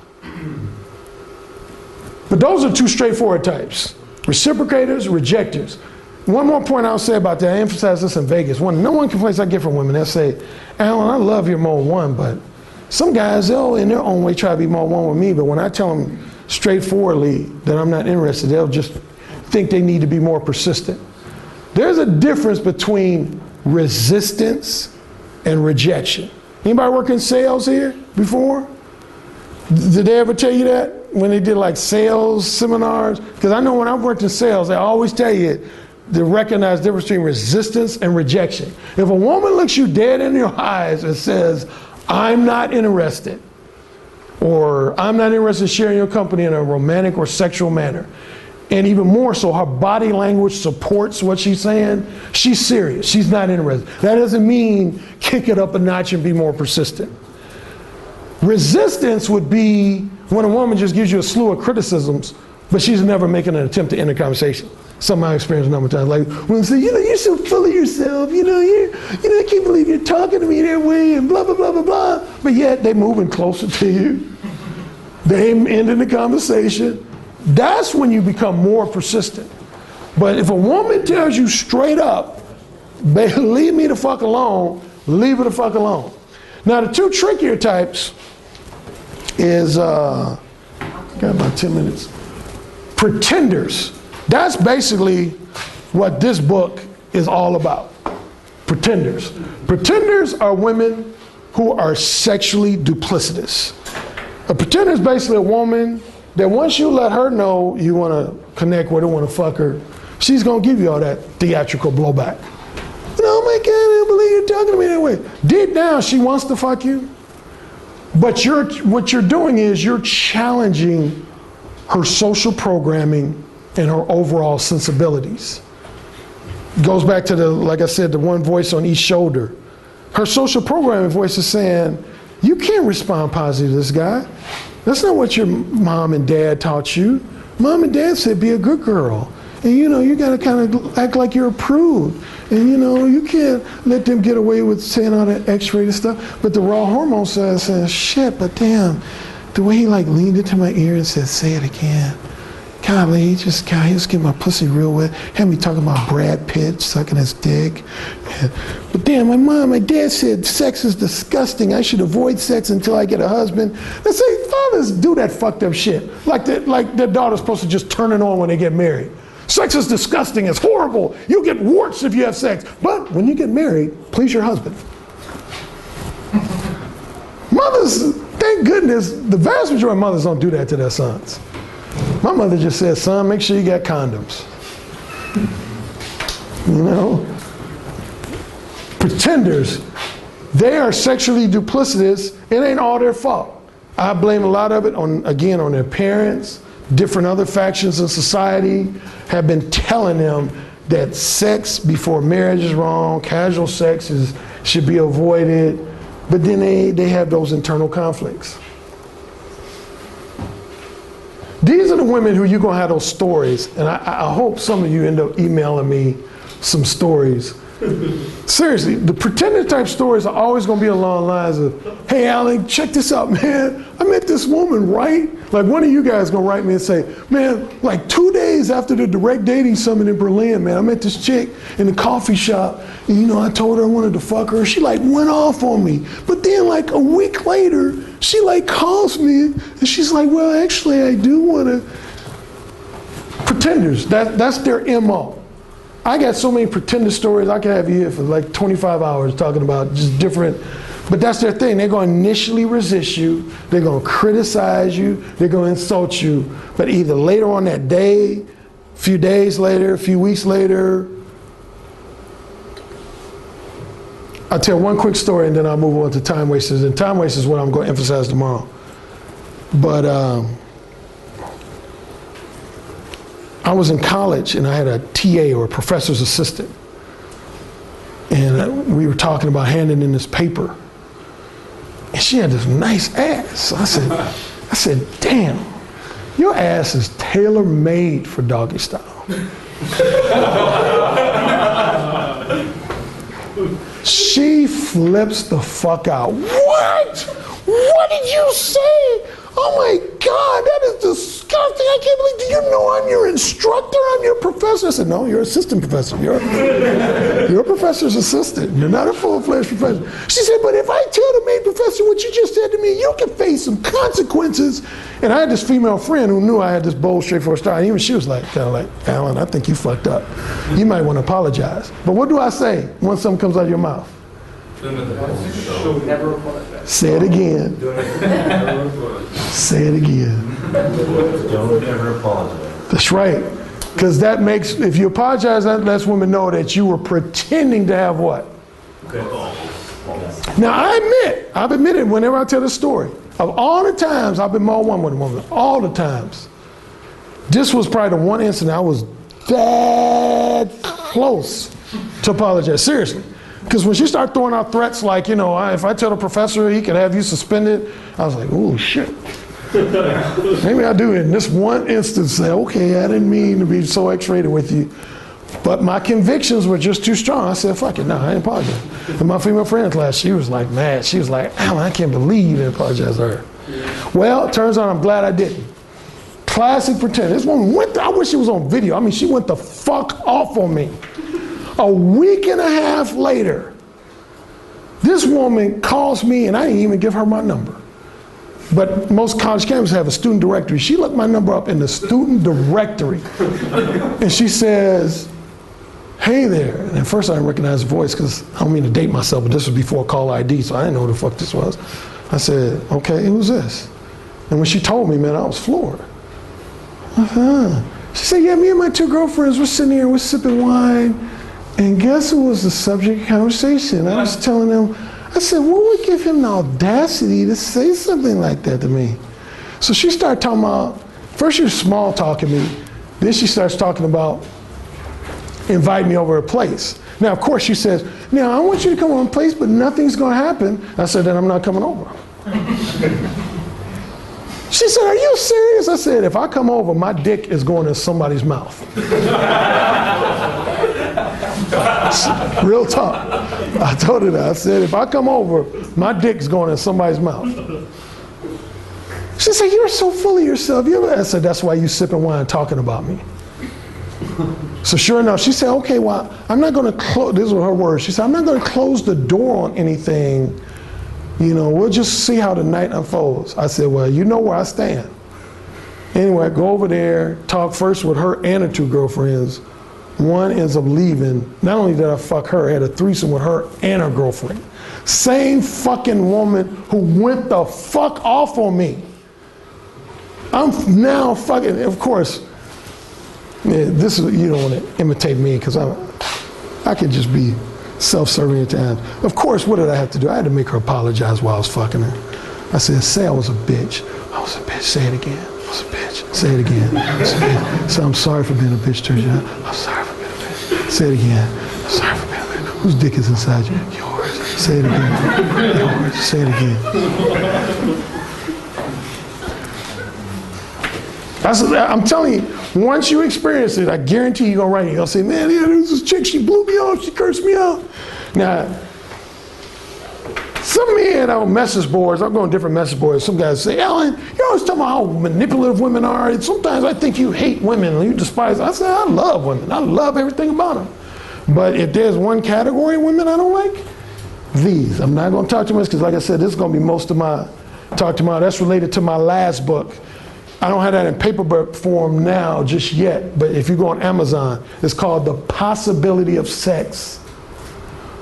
But those are 2 straightforward types. Reciprocators, rejectors. One more point I'll say about that, I emphasize this in Vegas. No one complaints I get from women. They'll say, Alan, I love your mode 1, but some guys, they'll in their own way try to be mode 1 with me, but when I tell them straightforwardly that I'm not interested, they'll just think they need to be more persistent. There's a difference between resistance and rejection. Anybody work in sales here before? Did they ever tell you that when they did like sales seminars? Because I know when I've worked in sales, they always tell you to recognize the difference between resistance and rejection. If a woman looks you dead in your eyes and says, I'm not interested, or I'm not interested in sharing your company in a romantic or sexual manner, and even more so, her body language supports what she's saying, she's serious, she's not interested. That doesn't mean kick it up a notch and be more persistent. Resistance would be when a woman just gives you a slew of criticisms, but she's never making an attempt to end a conversation. Something I experienced a number of times. Like when they say, you know, you're so full of yourself, I can't believe you're talking to me that way, and blah, blah, blah, blah, blah. But yet they moving closer to you. They ending the conversation. That's when you become more persistent. But if a woman tells you straight up, baby, leave me the fuck alone, leave her the fuck alone. Now the 2 trickier types is, got about 10 minutes, pretenders. That's basically what this book is all about. Pretenders. Pretenders are women who are sexually duplicitous. A pretender is basically a woman that once you let her know you want to connect with her, want to fuck her, she's going to give you all that theatrical blowback. Oh my God, I don't believe you're talking to me that way. Deep down, she wants to fuck you. But what you're doing is you're challenging her social programming and her overall sensibilities. goes back to the, like I said, the one voice on each shoulder. Her social programming voice is saying, you can't respond positively to this guy. That's not what your mom and dad taught you. Mom and dad said, be a good girl. And you gotta kind of act like you're approved. And you can't let them get away with saying all that X-rated stuff. But the raw hormone says, shit, but damn, the way he like leaned into my ear and said, say it again. Golly, he just get my pussy real wet. Had me talking about Brad Pitt sucking his dick. But damn, my mom, my dad said sex is disgusting. I should avoid sex until I get a husband. I say, fathers do that fucked up shit. Like their daughter's supposed to just turn it on when they get married. Sex is disgusting, it's horrible. You get warts if you have sex. But when you get married, please your husband. Mothers, thank goodness, the vast majority of mothers don't do that to their sons. My mother just said, son, make sure you got condoms. Pretenders, they are sexually duplicitous. It ain't all their fault. I blame a lot of it on their parents. Different other factions in society have been telling them that sex before marriage is wrong, casual sex should be avoided, but then they have those internal conflicts. These are the women who you're gonna have those stories, and I hope some of you end up emailing me some stories. Seriously, the pretender type stories are always gonna be along the lines of, hey Alan, check this out, man. I met this woman, right? Like one of you guys gonna write me and say, man, like 2 days after the direct dating summit in Berlin, man, I met this chick in the coffee shop, and I told her I wanted to fuck her. She like went off on me. But then like a week later, she like calls me and she's like, well, actually I do wanna. Pretenders, that's their MO. I got so many pretender stories, I could have you here for like 25 hours talking about just different, but that's their thing. They're gonna initially resist you, they're gonna criticize you, they're gonna insult you, but either later on that day, a few days later, a few weeks later. I'll tell one quick story and then I'll move on to time wasters, and time wasters is what I'm gonna emphasize tomorrow. But I was in college and I had a TA, or a professor's assistant, and we were talking about handing in this paper, and she had this nice ass. So I said, damn, your ass is tailor-made for doggy style. She flips the fuck out. What? What did you say? Oh my God, that is disgusting. I can't believe, do you know I'm your instructor? I'm your professor. I said, no, you're assistant professor. You're a professor's assistant. You're not a full-fledged professor. She said, but if I tell the main professor what you just said to me, you can face some consequences. And I had this female friend who knew I had this bold, straightforward style. And even she was like, kind of like, Alan, I think you fucked up. You might want to apologize. But what do I say when something comes out of your mouth? Never apologize. Say it again. Say it again. Don't ever apologize. That's right. Because that makes, if you apologize, that lets women know that you were pretending to have what? Now I've admitted whenever I tell this story, of all the times I've been more one with a woman, all the times, this was probably the one incident I was that close to apologize, seriously. Because when she started throwing out threats like, if I tell the professor he could have you suspended, I was like, oh shit. Maybe I do in this one instance say, okay, I didn't mean to be so X-rated with you. But my convictions were just too strong. I said, fuck it, no, I ain't apologize. And my female friend in class, she was like mad. She was like, Alan, I can't believe you didn't apologize to her. Well, it turns out I'm glad I didn't. Classic pretend. This woman I wish she was on video. I mean, she went the fuck off on me. A week and a half later, this woman calls me, and I didn't even give her my number. But most college campuses have a student directory. She looked my number up in the student directory. And she says, hey there. And at first I didn't recognize the voice because I don't mean to date myself, but this was before call ID, so I didn't know who the fuck this was. I said, okay, who's this? And when she told me, man, I was floored. She said, yeah, me and my two girlfriends, we're sitting here, we're sipping wine, and guess who was the subject of conversation? I was telling them, I said, what would give him the audacity to say something like that to me? So she started talking about, first she was small talking me, then she starts talking about invite me over a place. Now, of course, she says, now I want you to come over a place, but nothing's gonna happen. I said, then I'm not coming over. She said, are you serious? I said, if I come over, my dick is going in somebody's mouth. Real talk. I told her that. I said, if I come over, my dick's going in somebody's mouth. She said, you're so full of yourself. I said, that's why you sipping wine talking about me. So sure enough, she said, okay, well, I'm not going to close, these were her words. She said, I'm not going to close the door on anything. You know, we'll just see how the night unfolds. I said, well, you know where I stand. Anyway, I go over there, talk first with her and her 2 girlfriends. One ends up leaving. Not only did I fuck her, I had a threesome with her and her girlfriend. Same fucking woman who went the fuck off on me. I'm now fucking, of course, yeah, this is, you don't want to imitate me because I can just be self-serving at times. Of course, what did I have to do? I had to make her apologize while I was fucking her. I said, say I was a bitch. I was a bitch. Say it again. I was a bitch. Say it again. I was a bitch. Say I'm sorry for being a bitch to you. I'm sorry for being a bitch. Say it again. I'm sorry for being a bitch. Whose dick is inside you? Yours. Say it again. Yours. Say it again. I'm telling you, once you experience it, I guarantee you're gonna write it. You're gonna say, man, yeah, there's this chick, she blew me off, she cursed me out. Now, some men on message boards, I'm going to different message boards, some guys say, Alan, you're always talking about how manipulative women are. And sometimes I think you hate women and you despise them. I say, I love women. I love everything about them. But if there's one category of women I don't like, these. I'm not going to talk too much because like I said, this is going to be most of my talk tomorrow. That's related to my last book. I don't have that in paperback form now just yet, but if you go on Amazon, it's called The Possibility of Sex.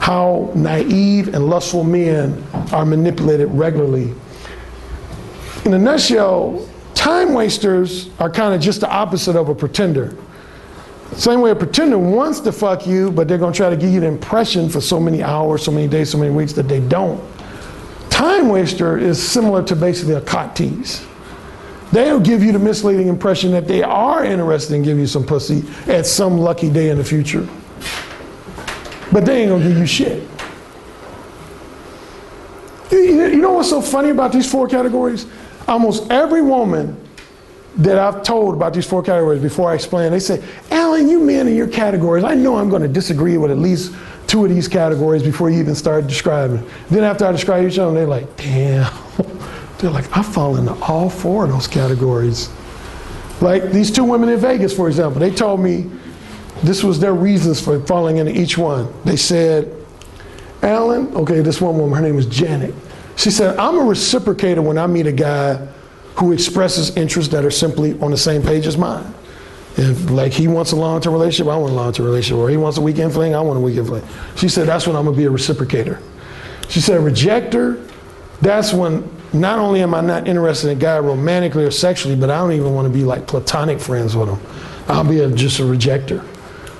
How naive and lustful men are manipulated regularly. In a nutshell, time wasters are kind of just the opposite of a pretender. Same way a pretender wants to fuck you, but they're gonna try to give you the impression for so many hours, so many days, so many weeks that they don't. Time waster is similar to basically a cock tease. They'll give you the misleading impression that they are interested in giving you some pussy at some lucky day in the future. But they ain't gonna give you shit. You know what's so funny about these 4 categories? Almost every woman that I've told about these 4 categories before I explain, they say, Alan, you men in your categories, I know I'm gonna disagree with at least 2 of these categories before you even start describing. Then after I describe each of them, they're like, damn. They're like, I fall into all 4 of those categories. Like these 2 women in Vegas, for example, they told me this was their reasons for falling into each one. They said, Alan, okay, this one woman, her name is Janet. She said, I'm a reciprocator when I meet a guy who expresses interests that are simply on the same page as mine. If like he wants a long-term relationship, I want a long-term relationship, or he wants a weekend fling, I want a weekend fling. She said, that's when I'm gonna be a reciprocator. She said, a rejector, that's when not only am I not interested in a guy romantically or sexually, but I don't even want to be like platonic friends with him. I'll be just a rejector.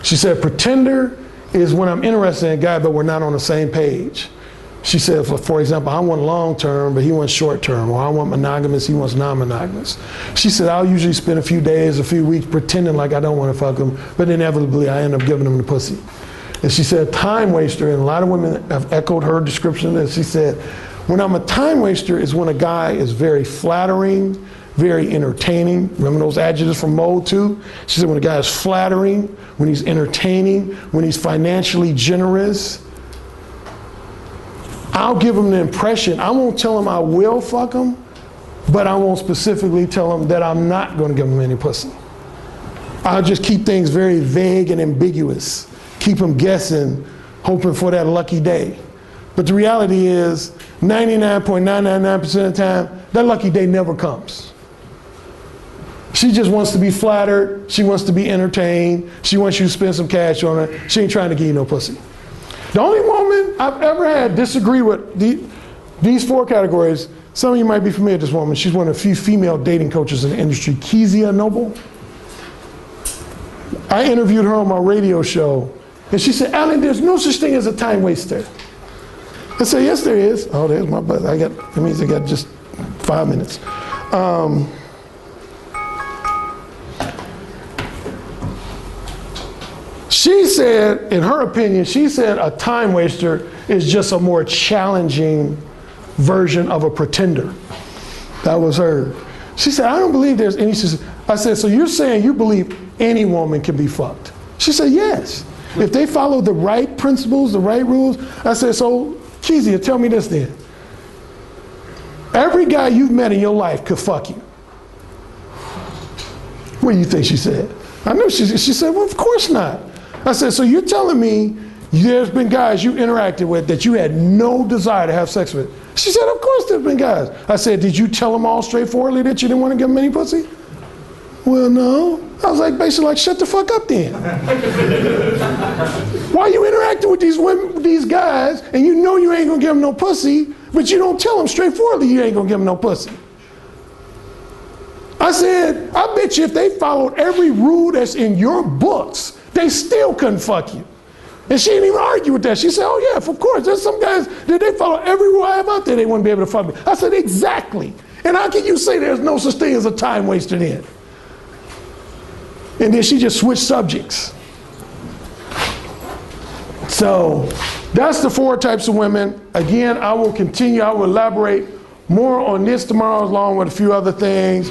She said, pretender is when I'm interested in a guy, but we're not on the same page. She said, for example, I want long-term, but he wants short-term, or I want monogamous, he wants non-monogamous. She said, I'll usually spend a few days, a few weeks pretending like I don't want to fuck him, but inevitably I end up giving him the pussy. And she said, time waster, and a lot of women have echoed her description, and she said, when I'm a time waster is when a guy is very flattering, very entertaining. Remember those adjectives from Mode 2? She said when a guy is flattering, when he's entertaining, when he's financially generous, I'll give him the impression, I won't tell him I will fuck him, but I won't specifically tell him that I'm not gonna give him any pussy. I'll just keep things very vague and ambiguous, keep him guessing, hoping for that lucky day. But the reality is, 99.999% of the time, that lucky day never comes. She just wants to be flattered, she wants to be entertained, she wants you to spend some cash on her, she ain't trying to give you no pussy. The only woman I've ever had disagree with these 4 categories, some of you might be familiar with this woman, she's one of the few female dating coaches in the industry, Kezia Noble. I interviewed her on my radio show, and she said, Alan, there's no such thing as a time waster. I said, yes, there is. Oh, there's my buzz. That means I got just 5 minutes. She said, in her opinion, she said a time waster is just a more challenging version of a pretender. That was her. She said, I don't believe there's any. I said, so you're saying you believe any woman can be fucked? She said, yes. If they follow the right principles, the right rules. I said, so Kezia, tell me this then. Every guy you've met in your life could fuck you. What do you think she said? I know she said, well, of course not. I said, so you're telling me there's been guys you interacted with that you had no desire to have sex with? She said, of course there's been guys. I said, did you tell them all straightforwardly that you didn't want to give them any pussy? Well, no. I was like, basically like, shut the fuck up then. Why are you interacting with these women, these guys, and you know you ain't gonna give them no pussy, but you don't tell them straightforwardly you ain't gonna give them no pussy? I said, I bet you if they followed every rule that's in your books, they still couldn't fuck you. And she didn't even argue with that. She said, oh yeah, of course. There's some guys that they follow every rule I have out there, they wouldn't be able to fuck me. I said, exactly. And how can you say there's no such thing as a time waster then? And then she just switched subjects. So that's the 4 types of women. Again, I will continue, I will elaborate more on this tomorrow along with a few other things.